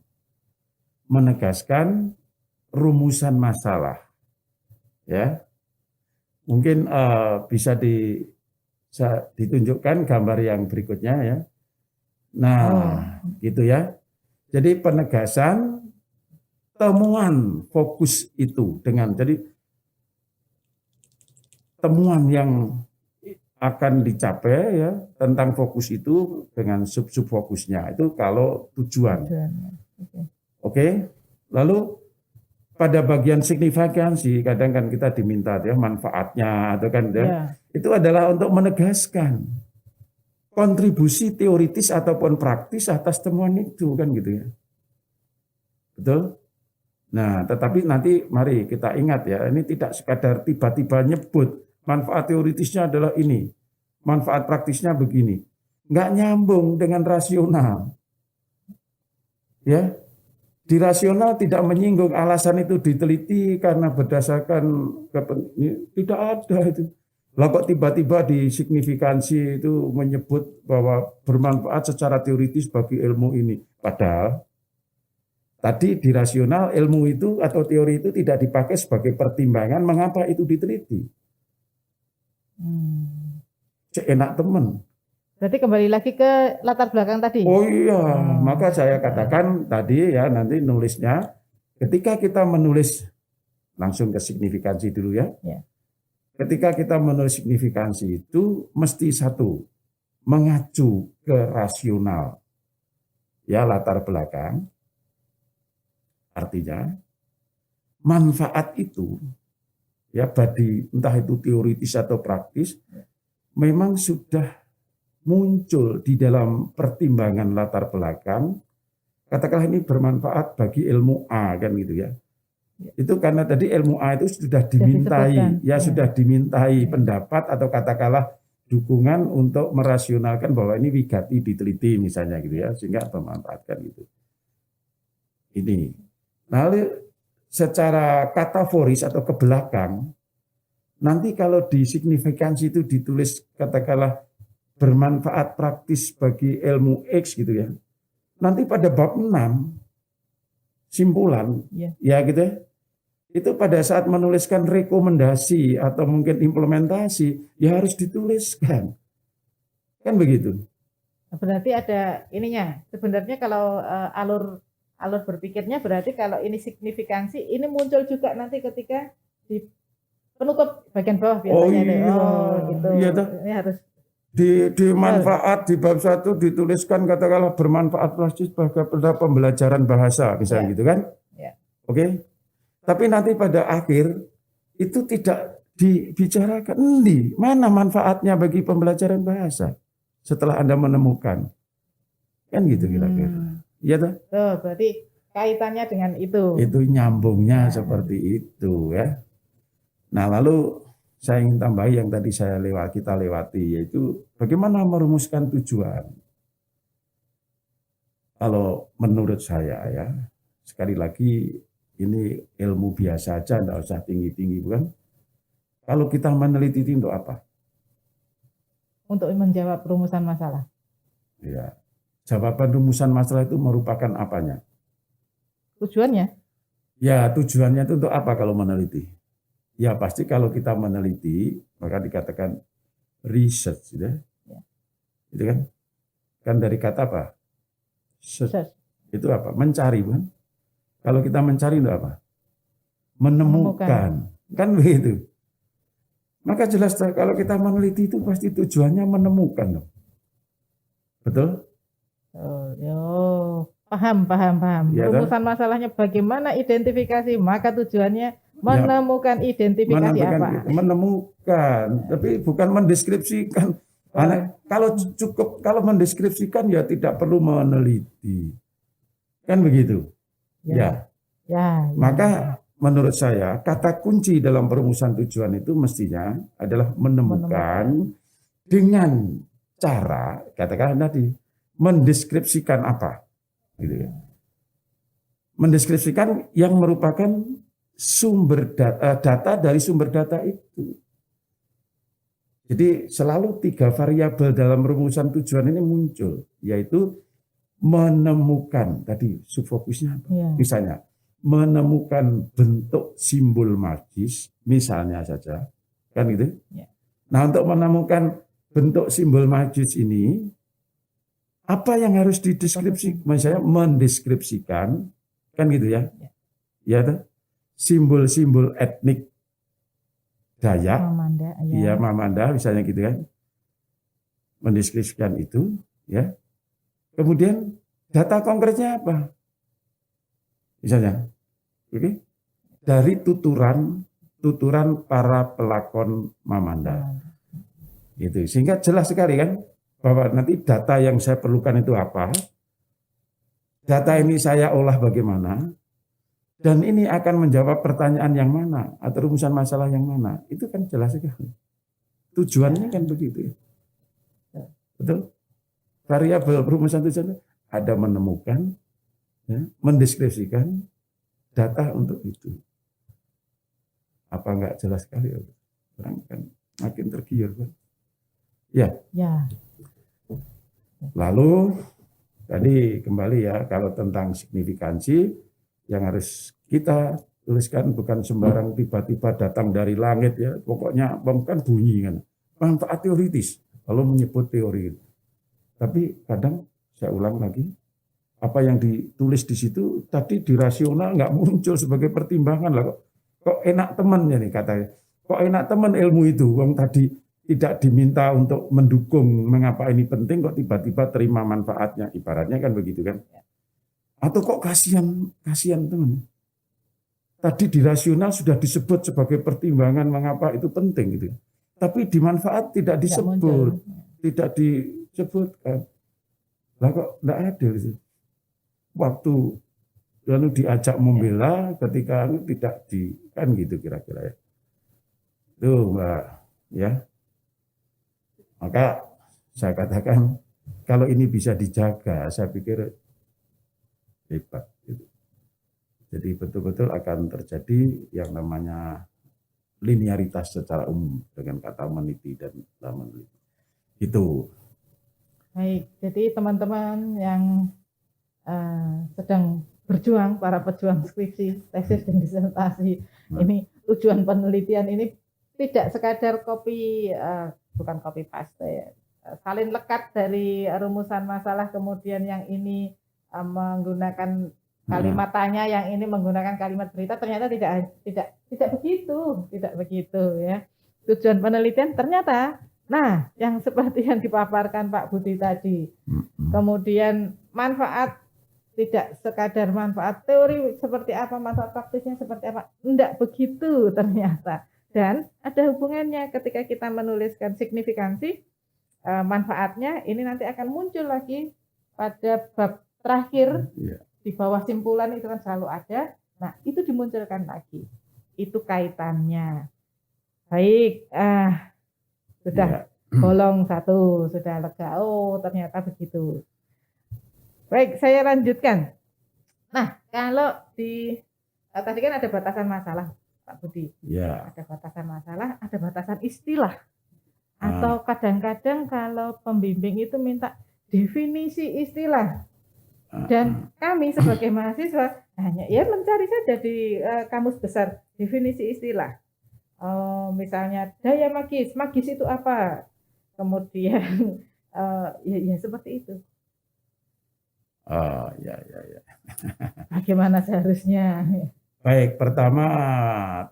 rumusan masalah. Ya. Mungkin bisa ditunjukkan gambar yang berikutnya ya. Nah, gitu ya. Jadi penegasan temuan fokus itu jadi temuan yang akan dicapai ya tentang fokus itu dengan sub-sub fokusnya itu kalau tujuan. Oke. Lalu pada bagian signifikansi kadang kan kita diminta ya manfaatnya atau kan ya. Itu adalah untuk menegaskan kontribusi teoritis ataupun praktis atas temuan itu kan gitu ya. Betul? Nah, tetapi nanti mari kita ingat ya, ini tidak sekadar tiba-tiba nyebut manfaat teoritisnya adalah ini, manfaat praktisnya begini. Nggak nyambung dengan rasional. Ya, di rasional tidak menyinggung alasan itu diteliti karena berdasarkan tidak ada itu. Lah kok tiba-tiba di signifikansi itu menyebut bahwa bermanfaat secara teoritis bagi ilmu ini. Padahal tadi di rasional ilmu itu atau teori itu tidak dipakai sebagai pertimbangan mengapa itu diteliti. Cek enak temen. Berarti kembali lagi ke latar belakang tadi. Oh iya, maka saya katakan tadi ya nanti nulisnya ketika kita menulis langsung ke signifikansi dulu ya. Ketika kita menulis signifikansi itu mesti satu mengacu ke rasional. Ya latar belakang. Artinya manfaat itu ya entah itu teoritis atau praktis memang sudah muncul di dalam pertimbangan latar belakang. Katakanlah ini bermanfaat bagi ilmu A kan gitu ya. Itu karena tadi ilmu A itu sudah dimintai sudah dimintai pendapat atau katakanlah dukungan untuk merasionalkan bahwa ini wigati diteliti misalnya gitu ya sehingga memanfaatkan gitu. Ini. Lalu secara kataforis atau ke belakang, Nanti kalau di signifikansi itu ditulis katakanlah bermanfaat praktis bagi ilmu X gitu ya. Nanti pada bab 6 simpulan Ya. ya gitu ya. Itu pada saat menuliskan rekomendasi atau mungkin implementasi ya harus dituliskan. Kan begitu. Berarti ada ininya. Sebenarnya kalau alur berpikirnya berarti kalau ini signifikansi ini muncul juga nanti ketika di penutup bagian bawah biasanya. Gitu. Iya toh. Ini harus Di manfaat di bab 1 dituliskan katakanlah bermanfaat praktis pada pembelajaran bahasa misalnya Ya. gitu kan. Ya. Oke. Tapi nanti pada akhir itu tidak dibicarakan. Mana manfaatnya bagi pembelajaran bahasa setelah Anda menemukan. Kan gitu kira-kira. Iya toh? Berarti kaitannya dengan itu. Itu nyambungnya Ya. seperti itu ya. Nah, lalu saya ingin tambahi yang tadi kita lewati, yaitu bagaimana merumuskan tujuan. Kalau menurut saya ya, sekali lagi ini ilmu biasa aja, tidak usah tinggi-tinggi, bukan? Kalau kita meneliti itu untuk apa? Untuk menjawab rumusan masalah. Ya, jawaban rumusan masalah itu merupakan apanya? Tujuannya? Ya, tujuannya itu untuk apa kalau meneliti? Ya, pasti kalau kita meneliti, maka dikatakan research, gitu ya. Itu kan? Kan dari kata apa? Search. Itu apa? Mencari, bukan? Kalau kita mencari itu apa? Menemukan. Kan begitu. Maka jelas kalau kita meneliti itu pasti tujuannya menemukan. Betul? Paham. Ya, Rumusan masalahnya bagaimana identifikasi, maka tujuannya menemukan identifikasi apa? Menemukan, tapi bukan mendeskripsikan. Kalau mendeskripsikan ya tidak perlu meneliti. Kan begitu? Ya. Maka menurut saya kata kunci dalam perumusan tujuan itu mestinya adalah menemukan dengan cara katakan tadi mendeskripsikan apa, gitu ya. Mendeskripsikan yang merupakan sumber data dari sumber data itu. Jadi selalu 3 variabel dalam rumusan tujuan ini muncul, yaitu menemukan tadi subfokusnya apa? Ya. Misalnya menemukan bentuk simbol magis, misalnya saja, kan gitu. Ya. Nah, untuk menemukan bentuk simbol magis ini, apa yang harus dideskripsi? Misalnya mendeskripsikan, kan gitu ya, ya, simbol-simbol etnik Dayak, Mamanda, misalnya gitu kan, mendeskripsikan itu, ya. Kemudian data konkretnya apa? Misalnya, oke, dari tuturan para pelakon Mamanda. Gitu. Sehingga jelas sekali kan bahwa nanti data yang saya perlukan itu apa? Data ini saya olah bagaimana? Dan ini akan menjawab pertanyaan yang mana atau rumusan masalah yang mana? Itu kan jelas sekali. Tujuannya kan begitu ya. Betul? Variabel perumusan tujuan ada menemukan, ya, mendeskripsikan data untuk itu. Apa enggak jelas sekali? Orang kan makin tergiur kan. Ya. Lalu tadi kembali ya, kalau tentang signifikansi yang harus kita tuliskan bukan sembarang tiba-tiba datang dari langit ya, pokoknya bukan bunyi kan. Manfaat teoritis kalau menyebut teori. Tapi kadang saya ulang lagi, apa yang ditulis di situ tadi di rasional nggak muncul sebagai pertimbangan lah, kok enak temannya nih katanya. Kok enak teman ilmu itu, wong tadi tidak diminta untuk mendukung mengapa ini penting, kok tiba-tiba terima manfaatnya, ibaratnya kan begitu kan. Atau kok kasihan teman. Tadi di rasional sudah disebut sebagai pertimbangan mengapa itu penting gitu. Tapi di manfaat tidak disebut, tidak disebutkan. Lah kok tidak adil sih. Waktu lalu diajak membela ketika tidak kan gitu kira-kira ya. Tuh Mbak ya. Maka saya katakan kalau ini bisa dijaga, saya pikir hebat. Gitu. Jadi betul-betul akan terjadi yang namanya linearitas secara umum dengan kata meneliti dan meneliti. Itu. Baik, jadi teman-teman yang sedang berjuang, para pejuang skripsi, tesis dan disertasi, ini tujuan penelitian ini tidak sekadar bukan copy paste ya, salin lekat dari rumusan masalah, kemudian yang ini menggunakan kalimat tanya, yang ini menggunakan kalimat berita. Ternyata tidak begitu ya. Tujuan penelitian ternyata, nah, yang seperti yang dipaparkan Pak Budi tadi, kemudian manfaat, tidak sekadar manfaat teori seperti apa, manfaat praktisnya seperti apa, enggak begitu ternyata. Dan ada hubungannya ketika kita menuliskan signifikansi, manfaatnya ini nanti akan muncul lagi pada bab terakhir, di bawah simpulan itu kan selalu ada. Nah, itu dimunculkan lagi. Itu kaitannya. Baik, sudah bolong satu, sudah lega. Oh, ternyata begitu. Baik, saya lanjutkan. Nah, kalau tadi kan ada batasan masalah, Pak Budi. Ya. Ada batasan masalah, ada batasan istilah. Atau kadang-kadang kalau pembimbing itu minta definisi istilah. Dan kami sebagai mahasiswa hanya ya mencari saja di kamus besar definisi istilah. Misalnya daya magis itu apa? Kemudian ya seperti itu. Ya. Bagaimana seharusnya? Baik, pertama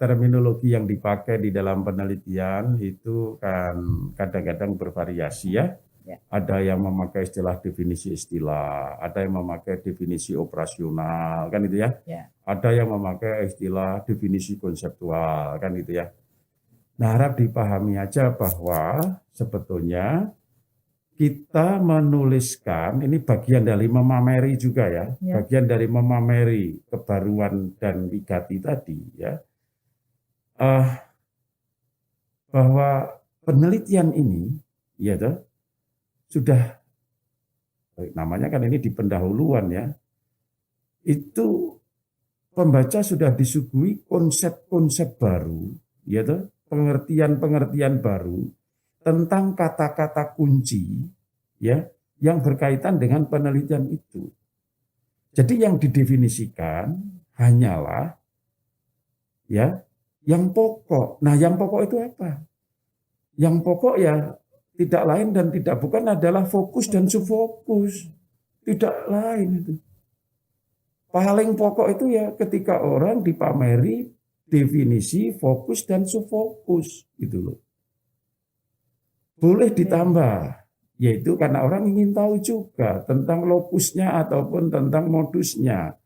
terminologi yang dipakai di dalam penelitian itu kan kadang-kadang bervariasi ya. Ada yang memakai istilah definisi istilah, ada yang memakai definisi operasional, kan itu ya. Ada yang memakai istilah definisi konseptual, kan itu ya. Nah, harap dipahami aja bahwa sebetulnya kita menuliskan, ini bagian dari memameri juga ya, bagian dari memameri kebaruan dan wigati tadi ya, bahwa penelitian ini, ya toh, sudah, namanya kan ini di pendahuluan ya, itu pembaca sudah disuguhi konsep-konsep baru, ya toh, pengertian-pengertian baru tentang kata-kata kunci ya yang berkaitan dengan penelitian itu. Jadi yang didefinisikan hanyalah ya yang pokok. Nah, yang pokok itu apa? Yang pokok ya tidak lain dan tidak bukan adalah fokus dan subfokus. Tidak lain itu. Paling pokok itu ya ketika orang dipameri definisi fokus dan subfokus gitu loh. Boleh ditambah, yaitu karena orang ingin tahu juga tentang lokusnya ataupun tentang modusnya.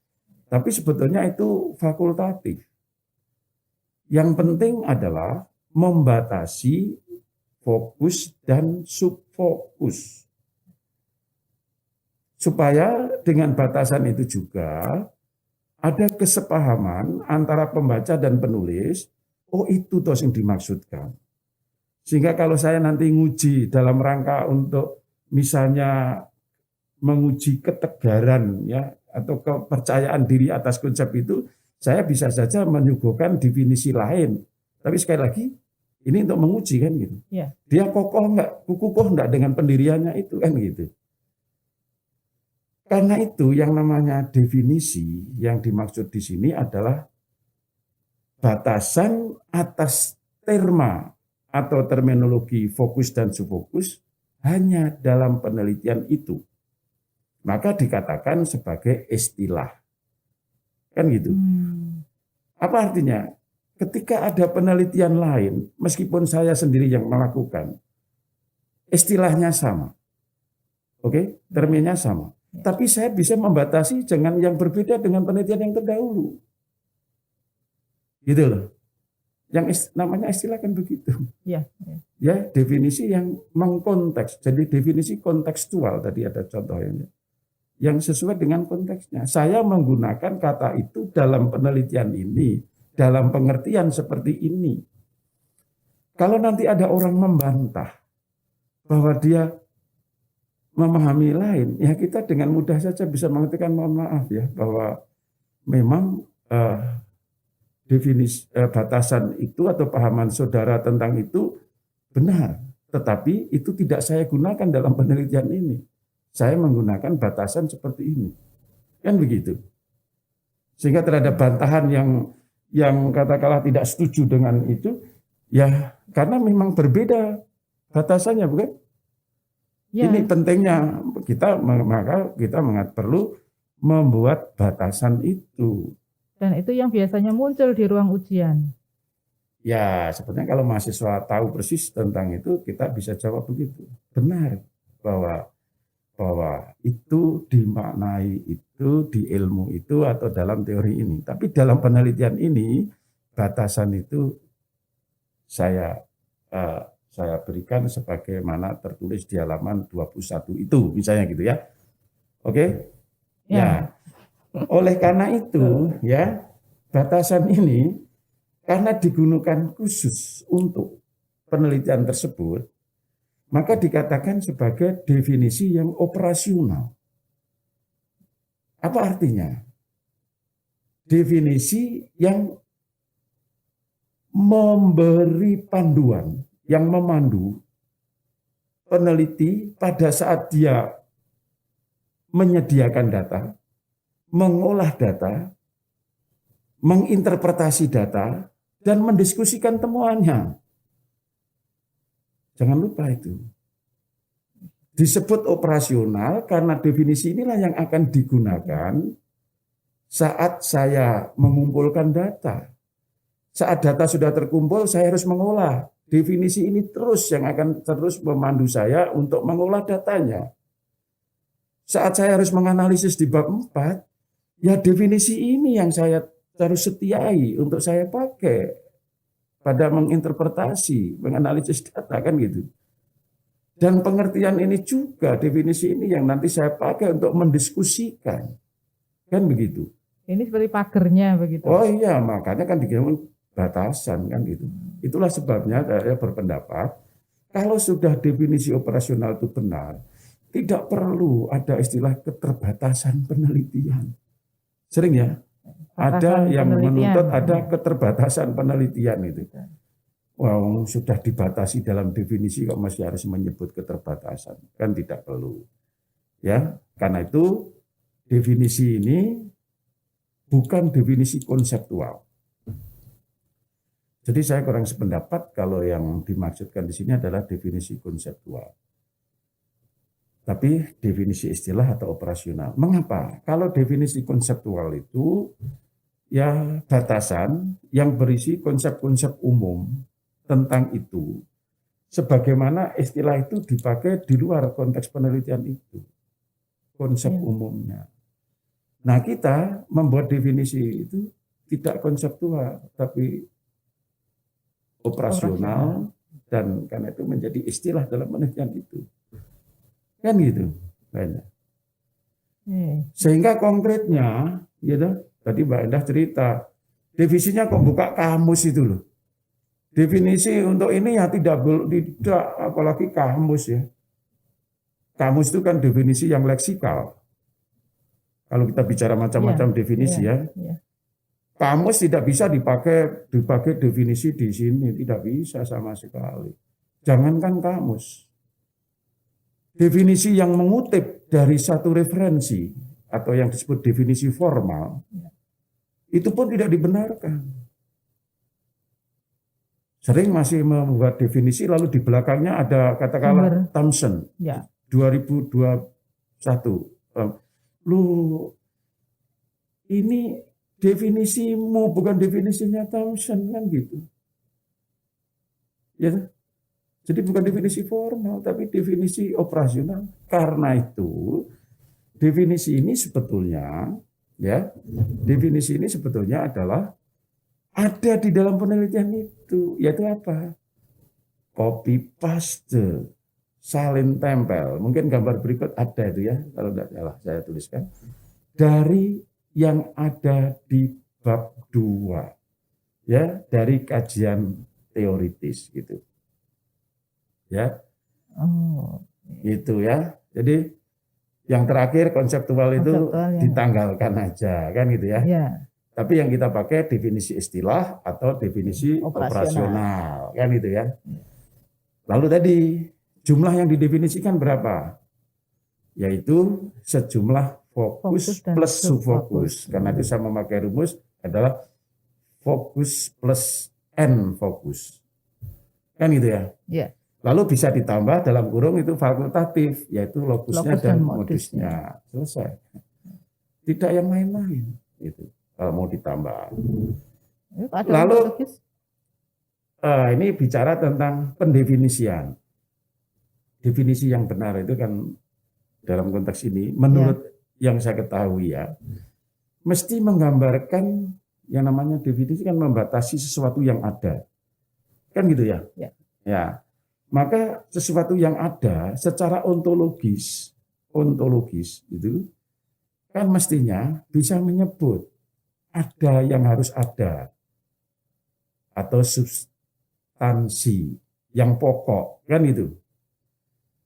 Tapi sebetulnya itu fakultatif. Yang penting adalah membatasi fokus dan subfokus. Supaya dengan batasan itu juga ada kesepahaman antara pembaca dan penulis, oh itu toh yang dimaksudkan. Sehingga kalau saya nanti nguji dalam rangka untuk misalnya menguji ketegaran ya atau kepercayaan diri atas konsep itu, saya bisa saja menyuguhkan definisi lain. Tapi sekali lagi ini untuk menguji kan gitu. Ya. Dia kukuh enggak dengan pendiriannya itu kan gitu. Karena itu yang namanya definisi yang dimaksud di sini adalah batasan atas terma atau terminologi fokus dan subfokus hanya dalam penelitian itu. Maka dikatakan sebagai istilah. Kan gitu. Apa artinya? Ketika ada penelitian lain, meskipun saya sendiri yang melakukan, istilahnya sama. Oke, terminnya sama. Tapi saya bisa membatasi dengan yang berbeda dengan penelitian yang terdahulu. Gitu loh. Yang namanya istilah kan begitu. Ya, definisi yang mengkonteks. Jadi definisi kontekstual tadi ada contohnya. Yang sesuai dengan konteksnya. Saya menggunakan kata itu dalam penelitian ini, dalam pengertian seperti ini. Kalau nanti ada orang membantah bahwa dia memahami lain, ya kita dengan mudah saja bisa mengatakan mohon maaf ya, bahwa memang definisi batasan itu atau pahaman saudara tentang itu benar, tetapi itu tidak saya gunakan dalam penelitian ini. Saya menggunakan batasan seperti ini, kan begitu. Sehingga terhadap bantahan yang katakanlah tidak setuju dengan itu, ya karena memang berbeda batasannya, bukan? Ya, Ini pentingnya maka kita perlu membuat batasan itu. dan itu yang biasanya muncul di ruang ujian. Ya, sebenarnya kalau mahasiswa tahu persis tentang itu, kita bisa jawab begitu. Benar bahwa itu dimaknai itu di ilmu itu atau dalam teori ini. Tapi dalam penelitian ini, batasan itu saya berikan sebagaimana tertulis di halaman 21 itu, misalnya gitu ya. Oke? Ya. Oleh karena itu, ya, batasan ini karena digunakan khusus untuk penelitian tersebut, maka dikatakan sebagai definisi yang operasional. Apa artinya? Definisi yang memberi panduan, yang memandu peneliti pada saat dia menyediakan data, mengolah data, menginterpretasi data, dan mendiskusikan temuannya. Jangan lupa itu. Disebut operasional karena definisi inilah yang akan digunakan saat saya mengumpulkan data. Saat data sudah terkumpul, saya harus mengolah. Definisi ini terus yang akan terus memandu saya untuk mengolah datanya. Saat saya harus menganalisis di bab 4, ya definisi ini yang saya harus setiai untuk saya pakai pada menginterpretasi, menganalisis data, kan gitu. Dan pengertian ini juga, definisi ini yang nanti saya pakai untuk mendiskusikan. Kan begitu. Ini seperti pagernya begitu. Oh iya, makanya kan dikirakan batasan, kan gitu. Itulah sebabnya saya berpendapat, kalau sudah definisi operasional itu benar, tidak perlu ada istilah keterbatasan penelitian. Sering ya, ada yang menuntut ada keterbatasan penelitian itu. Wow, sudah dibatasi dalam definisi kok masih harus menyebut keterbatasan, kan tidak perlu. Ya, karena itu definisi ini bukan definisi konseptual. Jadi saya kurang sependapat kalau yang dimaksudkan di sini adalah definisi konseptual. Tapi definisi istilah atau operasional. Mengapa? Kalau definisi konseptual itu ya batasan yang berisi konsep-konsep umum tentang itu, sebagaimana istilah itu dipakai di luar konteks penelitian itu, konsep umumnya. Nah, kita membuat definisi itu tidak konseptual, tapi operasional, dan karena itu menjadi istilah dalam penelitian itu. Kan gitu. Banyak. Sehingga konkretnya, gitu, tadi Mbak Endah cerita, definisinya kok buka kamus itu loh. Definisi untuk ini ya tidak apalagi kamus ya. Kamus itu kan definisi yang leksikal. Kalau kita bicara macam-macam definisi ya. Kamus tidak bisa dipakai definisi di sini, tidak bisa sama sekali. Jangankan kamus. Definisi yang mengutip dari satu referensi atau yang disebut definisi formal, itu pun tidak dibenarkan. Sering masih membuat definisi lalu di belakangnya ada katakanlah Thomson 2021. Lu ini definisimu bukan definisinya Thomson, kan gitu. Ya. Jadi bukan definisi formal tapi definisi operasional. Karena itu definisi ini sebetulnya adalah ada di dalam penelitian itu, yaitu apa? Copy paste, salin tempel. Mungkin gambar berikut ada itu ya, kalau tidak salah saya tuliskan. Dari yang ada di bab 2, ya, dari kajian teoritis gitu. Ya. Itu ya. Jadi yang terakhir konseptual itu ditanggalkan aja, kan gitu ya. Tapi yang kita pakai definisi istilah atau definisi operasional, kan itu ya. Lalu tadi jumlah yang didefinisikan berapa? Yaitu sejumlah fokus plus subfokus. Karena itu saya memakai rumus adalah fokus plus N fokus. Kan gitu ya. Ya. Lalu bisa ditambah dalam kurung itu fakultatif, yaitu lokusnya dan modusnya. Selesai. Tidak yang lain-lain. Gitu. Kalau mau ditambah. Lalu ini bicara tentang pendefinisian. Definisi yang benar itu kan dalam konteks ini, menurut yang saya ketahui ya, mesti menggambarkan yang namanya definisi kan membatasi sesuatu yang ada. Kan gitu ya? Ya. Maka sesuatu yang ada secara ontologis itu kan mestinya bisa menyebut ada yang harus ada atau substansi yang pokok, kan itu.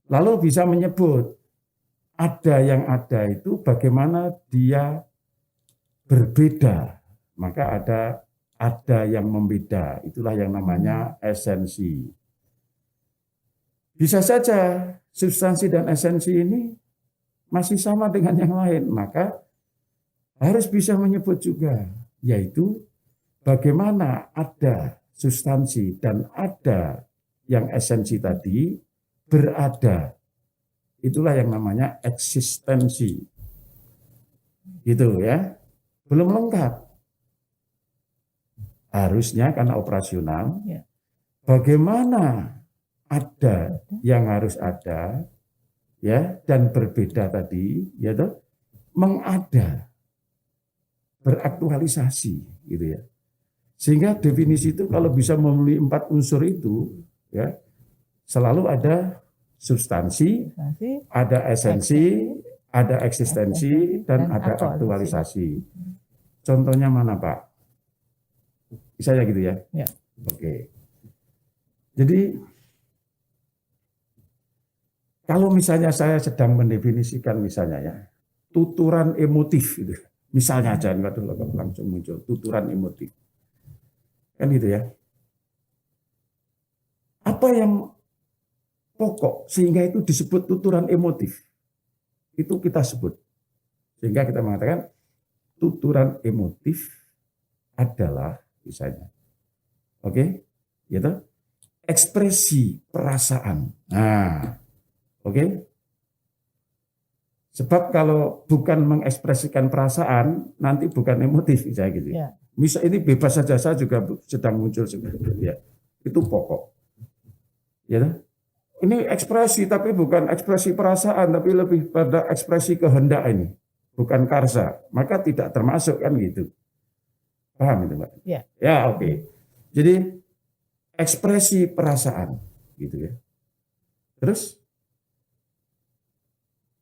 Lalu bisa menyebut ada yang ada itu bagaimana dia berbeda, maka ada yang membeda, itulah yang namanya esensi. Bisa saja substansi dan esensi ini masih sama dengan yang lain, maka harus bisa menyebut juga, yaitu bagaimana ada substansi dan ada yang esensi tadi berada. Itulah yang namanya eksistensi. Gitu ya. Belum lengkap. Harusnya karena operasional, bagaimana ada yang harus ada, ya, dan berbeda tadi, yaitu mengada, beraktualisasi, gitu ya. Sehingga definisi itu kalau bisa memenuhi 4 unsur itu, ya, selalu ada substansi, ada esensi, ada eksistensi, dan ada aktualisasi. Contohnya mana, Pak? Bisa ya gitu ya? Ya. Oke. Jadi kalau misalnya saya sedang mendefinisikan misalnya ya, tuturan emotif itu. Misalnya aja, langsung muncul tuturan emotif. Kan gitu ya. Apa yang pokok sehingga itu disebut tuturan emotif? Itu kita sebut. Sehingga kita mengatakan tuturan emotif adalah misalnya. Oke? Gitu. Ekspresi perasaan. Nah, oke? Sebab kalau bukan mengekspresikan perasaan, nanti bukan emotif, misalnya gitu. Ya. Misal ini bebas saja, saya juga sedang muncul sebenarnya. Ya. Itu pokok. Ya. Ini ekspresi, tapi bukan ekspresi perasaan, tapi lebih pada ekspresi kehendak ini, bukan karsa. Maka tidak termasuk kan gitu. Paham itu, Mbak? Ya. Ya, oke. Jadi ekspresi perasaan, gitu ya. Terus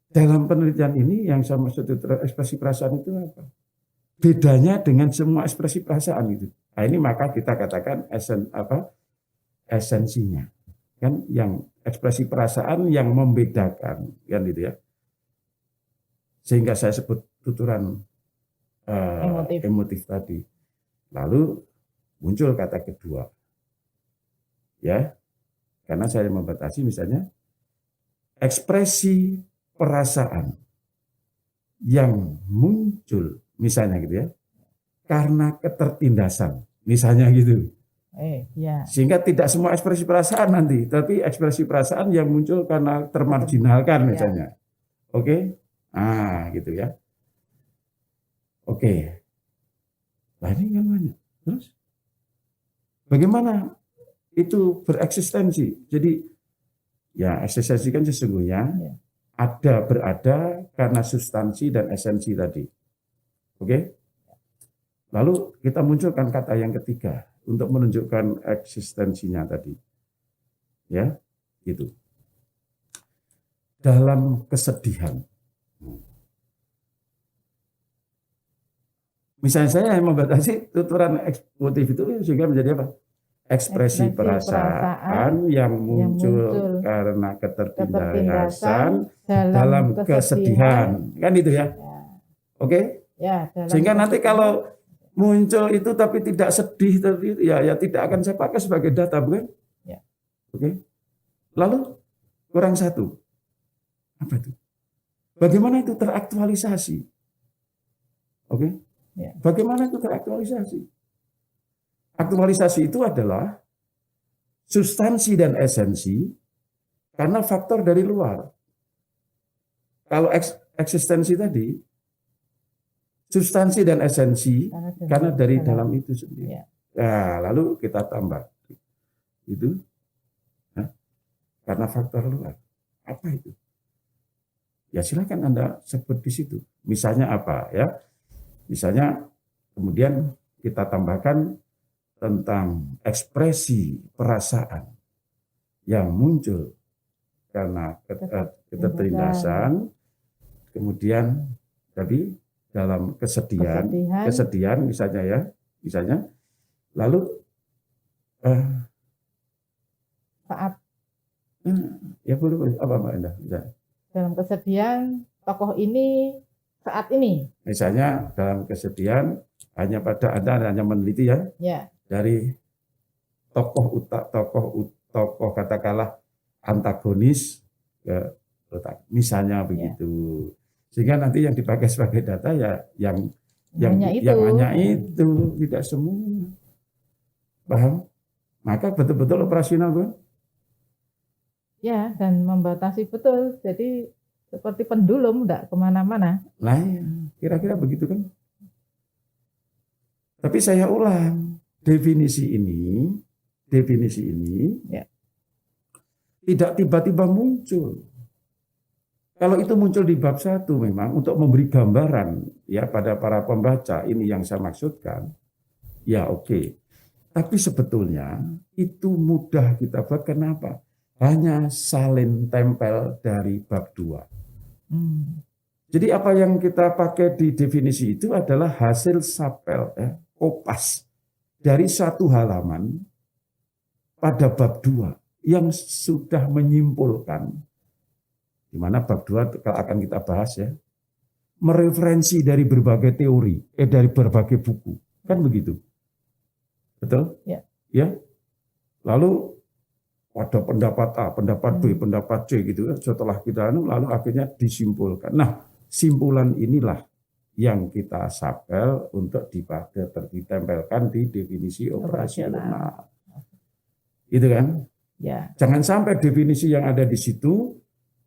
dalam penelitian ini yang saya maksud ekspresi perasaan itu apa? Bedanya dengan semua ekspresi perasaan itu. Nah, ini maka kita katakan esensinya. Kan yang ekspresi perasaan yang membedakan, kan gitu ya. Sehingga saya sebut tuturan emotif tadi. Lalu muncul kata kedua. Ya. Karena saya membatasi misalnya ekspresi perasaan yang muncul misalnya gitu ya karena ketertindasan misalnya gitu sehingga tidak semua ekspresi perasaan nanti tapi ekspresi perasaan yang muncul karena termarginalkan misalnya oke gitu ya oke nah ini yang banyak terus bagaimana itu bereksistensi jadi ya eksistensi kan sesungguhnya ada berada karena substansi dan esensi tadi. Oke? Lalu kita munculkan kata yang ketiga untuk menunjukkan eksistensinya tadi. Ya, gitu. Dalam kesedihan. Misalnya saya yang membatasi tuturan emotif itu sehingga menjadi apa? Ekspresi perasaan yang muncul karena ketertindasan dalam kesedihan. Kan itu ya. Oke? Ya, sehingga nanti kalau muncul itu tapi tidak sedih, ya tidak akan saya pakai sebagai data, bukan? Ya. Oke. Lalu kurang satu, apa itu? Bagaimana itu teraktualisasi? Oke. Ya. Bagaimana itu teraktualisasi? Aktualisasi itu adalah substansi dan esensi karena faktor dari luar. Kalau eksistensi tadi, substansi dan esensi karena dari dalam itu sendiri. Ya. Nah, lalu kita tambah itu karena faktor luar. Apa itu? Ya silakan Anda sebut di situ. Misalnya apa ya? Misalnya kemudian kita tambahkan tentang ekspresi perasaan yang muncul karena ketertindasan, kemudian tadi dalam kesedihan misalnya ya, lalu saat ya boleh apa Mbak Endah? Dalam kesedihan tokoh ini saat ini. Misalnya dalam kesedihan hanya pada Anda hanya meneliti ya, dari tokoh katakanlah antagonis ke misalnya begitu. Sehingga nanti yang dipakai sebagai data ya yang hanya itu, tidak semua. Paham? Maka betul-betul operasional, Bu. Ya, dan membatasi betul. Jadi seperti pendulum, tidak kemana-mana. Nah, ya, kira-kira begitu kan? Tapi saya ulang, definisi ini ya, tidak tiba-tiba muncul. Kalau itu muncul di bab 1 memang untuk memberi gambaran ya pada para pembaca, ini yang saya maksudkan. Ya oke. Tapi sebetulnya itu mudah kita buat, kenapa? Hanya salin tempel dari bab 2. Jadi apa yang kita pakai di definisi itu adalah hasil sapel, ya, kopas dari satu halaman pada bab 2 yang sudah menyimpulkan, di mana bab 2 akan kita bahas ya, mereferensi dari berbagai teori, dari berbagai buku, kan begitu, betul? Ya. Ya. Lalu ada pendapat A, pendapat B, pendapat C gitu kan. Setelah kita lalu akhirnya disimpulkan. Nah, simpulan inilah yang kita sapel untuk ditempelkan di definisi operasional. Itu kan? Ya. Jangan sampai definisi yang ada di situ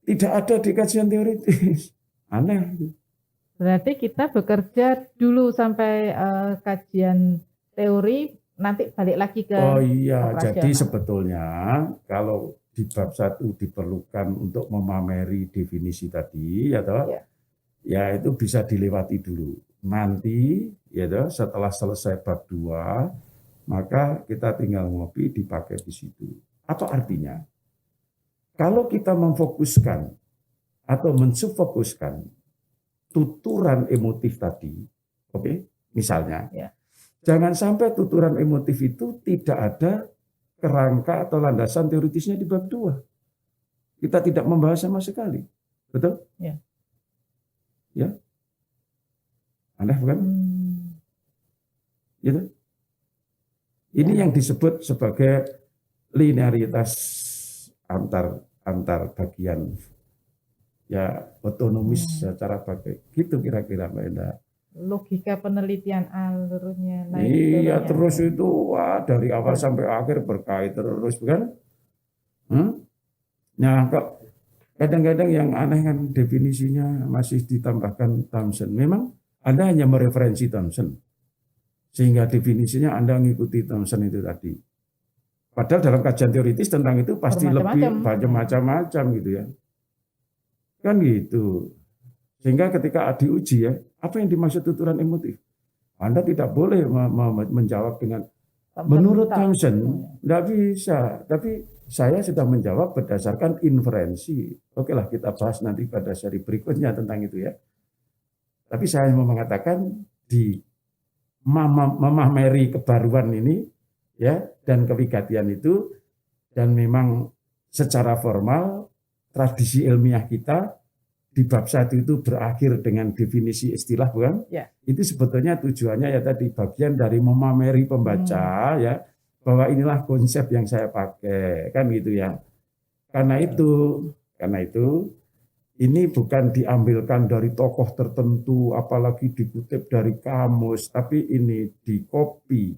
tidak ada di kajian teoritis. Aneh. Berarti kita bekerja dulu sampai kajian teori, nanti balik lagi ke Oh iya, operasional. jadi sebetulnya kalau di bab 1 diperlukan untuk memameri definisi tadi, ya toh, ya itu bisa dilewati dulu. Nanti, ya toh, setelah selesai bab 2, maka kita tinggal ngopi dipakai di situ. Apa artinya? Kalau kita memfokuskan atau mensubfokuskan tuturan emotif tadi, oke, misalnya, jangan sampai tuturan emotif itu tidak ada kerangka atau landasan teoritisnya di bab 2. Kita tidak membahas sama sekali. Betul? Ya. Ya. Aneh bukan? Gitu. Ini yang disebut sebagai linearitas antar bagian. Ya, otonomis secara bagai. Gitu kira-kira Mbak Endah. Logika penelitian alurnya naik. Iya, terus itu dari awal sampai akhir berkait terus, bukan? Nah, kok kadang-kadang yang aneh kan definisinya masih ditambahkan Thomson. Memang Anda hanya mereferensi Thomson, sehingga definisinya Anda mengikuti Thomson itu tadi. Padahal dalam kajian teoritis tentang itu pasti lebih macam-macam gitu ya. Kan gitu. Sehingga ketika diuji ya, apa yang dimaksud tuturan emotif? Anda tidak boleh menjawab dengan menurut Thomson, tidak bisa. Tapi saya sudah menjawab berdasarkan inferensi. Oke lah, kita bahas nanti pada seri berikutnya tentang itu ya. Tapi saya mau mengatakan di memahami kebaruan ini ya, dan kewigatian itu, dan memang secara formal tradisi ilmiah kita di bab 1 itu berakhir dengan definisi istilah, bukan? Ya. Itu sebetulnya tujuannya ya tadi bagian dari memameri pembaca ya bahwa inilah konsep yang saya pakai, kan gitu ya. Karena itu ini bukan diambilkan dari tokoh tertentu, apalagi dikutip dari kamus, tapi ini dikopi,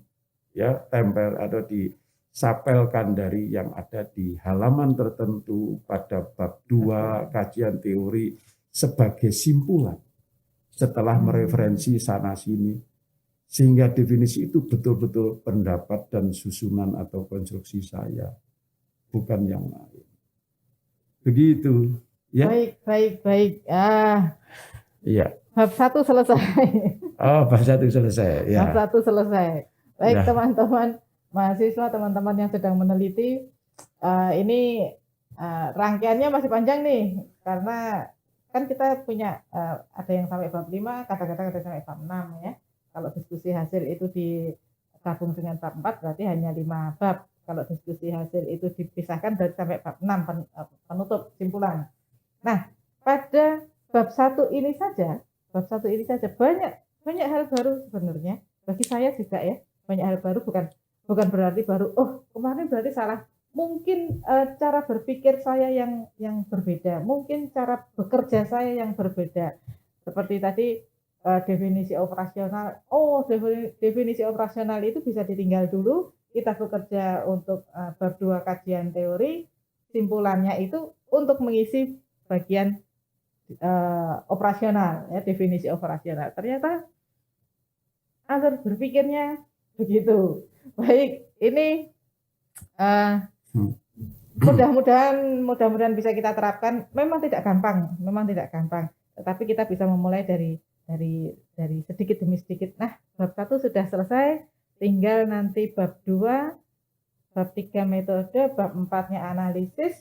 ya, tempel atau disapelkan dari yang ada di halaman tertentu pada bab 2 kajian teori sebagai simpulan setelah mereferensi sana sini, sehingga definisi itu betul-betul pendapat dan susunan atau konstruksi saya, bukan yang lain. Begitu. Ya. Baik. Iya. Bab 1 selesai. Oh, bab 1 selesai. Ya. Bab 1 selesai. Baik, Ya. teman-teman mahasiswa, teman-teman yang sedang meneliti, ini rangkaiannya masih panjang nih, karena kan kita punya ada yang sampai bab 5, kadang-kadang ada sampai bab 6 ya. Kalau diskusi hasil itu digabung dengan bab 4 berarti hanya 5 bab. Kalau diskusi hasil itu dipisahkan berarti sampai bab 6 penutup simpulan. Nah, pada bab 1 ini saja banyak hal baru sebenarnya. Bagi saya juga ya, banyak hal baru, bukan berarti baru, oh kemarin berarti salah. Mungkin cara berpikir saya yang berbeda, mungkin cara bekerja saya yang berbeda. Seperti tadi definisi operasional, definisi operasional itu bisa ditinggal dulu, kita bekerja untuk bab 2 kajian teori, simpulannya itu untuk mengisi bagian operasional, ya, definisi operasional. Ternyata alur berpikirnya begitu. Baik, ini mudah-mudahan bisa kita terapkan. Memang tidak gampang, tetapi kita bisa memulai dari sedikit demi sedikit. Nah, bab 1 sudah selesai, tinggal nanti bab 2, bab 3 metode, bab 4-nya analisis,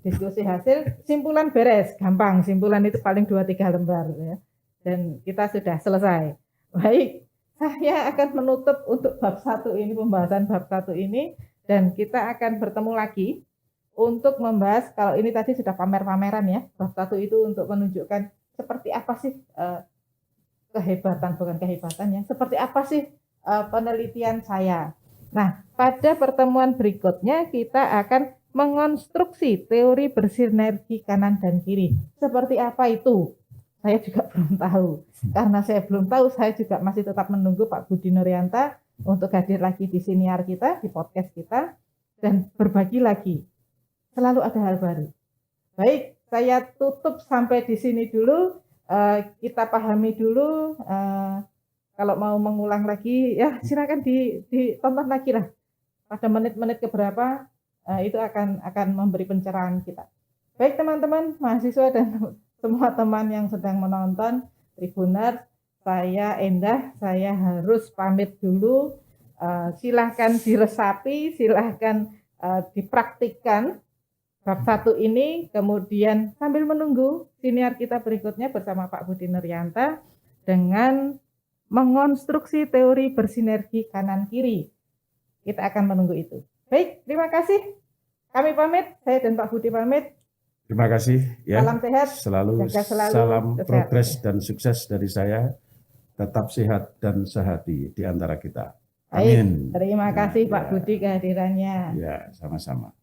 diskusi hasil, simpulan beres, gampang. Simpulan itu paling 2-3 lembar ya. Dan kita sudah selesai. Baik, saya akan menutup untuk bab 1 ini, pembahasan bab 1 ini, dan kita akan bertemu lagi untuk membahas, kalau ini tadi sudah pamer-pameran ya, bab 1 itu untuk menunjukkan seperti apa sih seperti apa sih penelitian saya. Nah, pada pertemuan berikutnya kita akan mengonstruksi teori bersinergi kanan dan kiri. Seperti apa itu? Saya juga belum tahu. Karena saya belum tahu, saya juga masih tetap menunggu Pak Budi Nuryanta untuk hadir lagi di siniar kita, di podcast kita, dan berbagi lagi. Selalu ada hal baru. Baik, saya tutup sampai di sini dulu. Kita pahami dulu. Kalau mau mengulang lagi, ya silakan ditonton lagi lah. Pada menit-menit keberapa itu akan memberi pencerahan kita. Baik teman-teman, mahasiswa dan semua teman yang sedang menonton Tribuners, saya Endah, saya harus pamit dulu. Silahkan diresapi, silahkan dipraktikkan bab 1 ini, kemudian sambil menunggu siniar kita berikutnya bersama Pak Budi Nuryanta dengan mengonstruksi teori bersinergi kanan kiri. Kita akan menunggu itu. Baik, terima kasih. Kami pamit, saya dan Pak Budi pamit. Terima kasih ya. Salam sehat. Selalu salam progres dan sukses dari saya. Tetap sehat dan sehati di antara kita. Amin. Baik, terima kasih Pak Budi kehadirannya. Ya, sama-sama.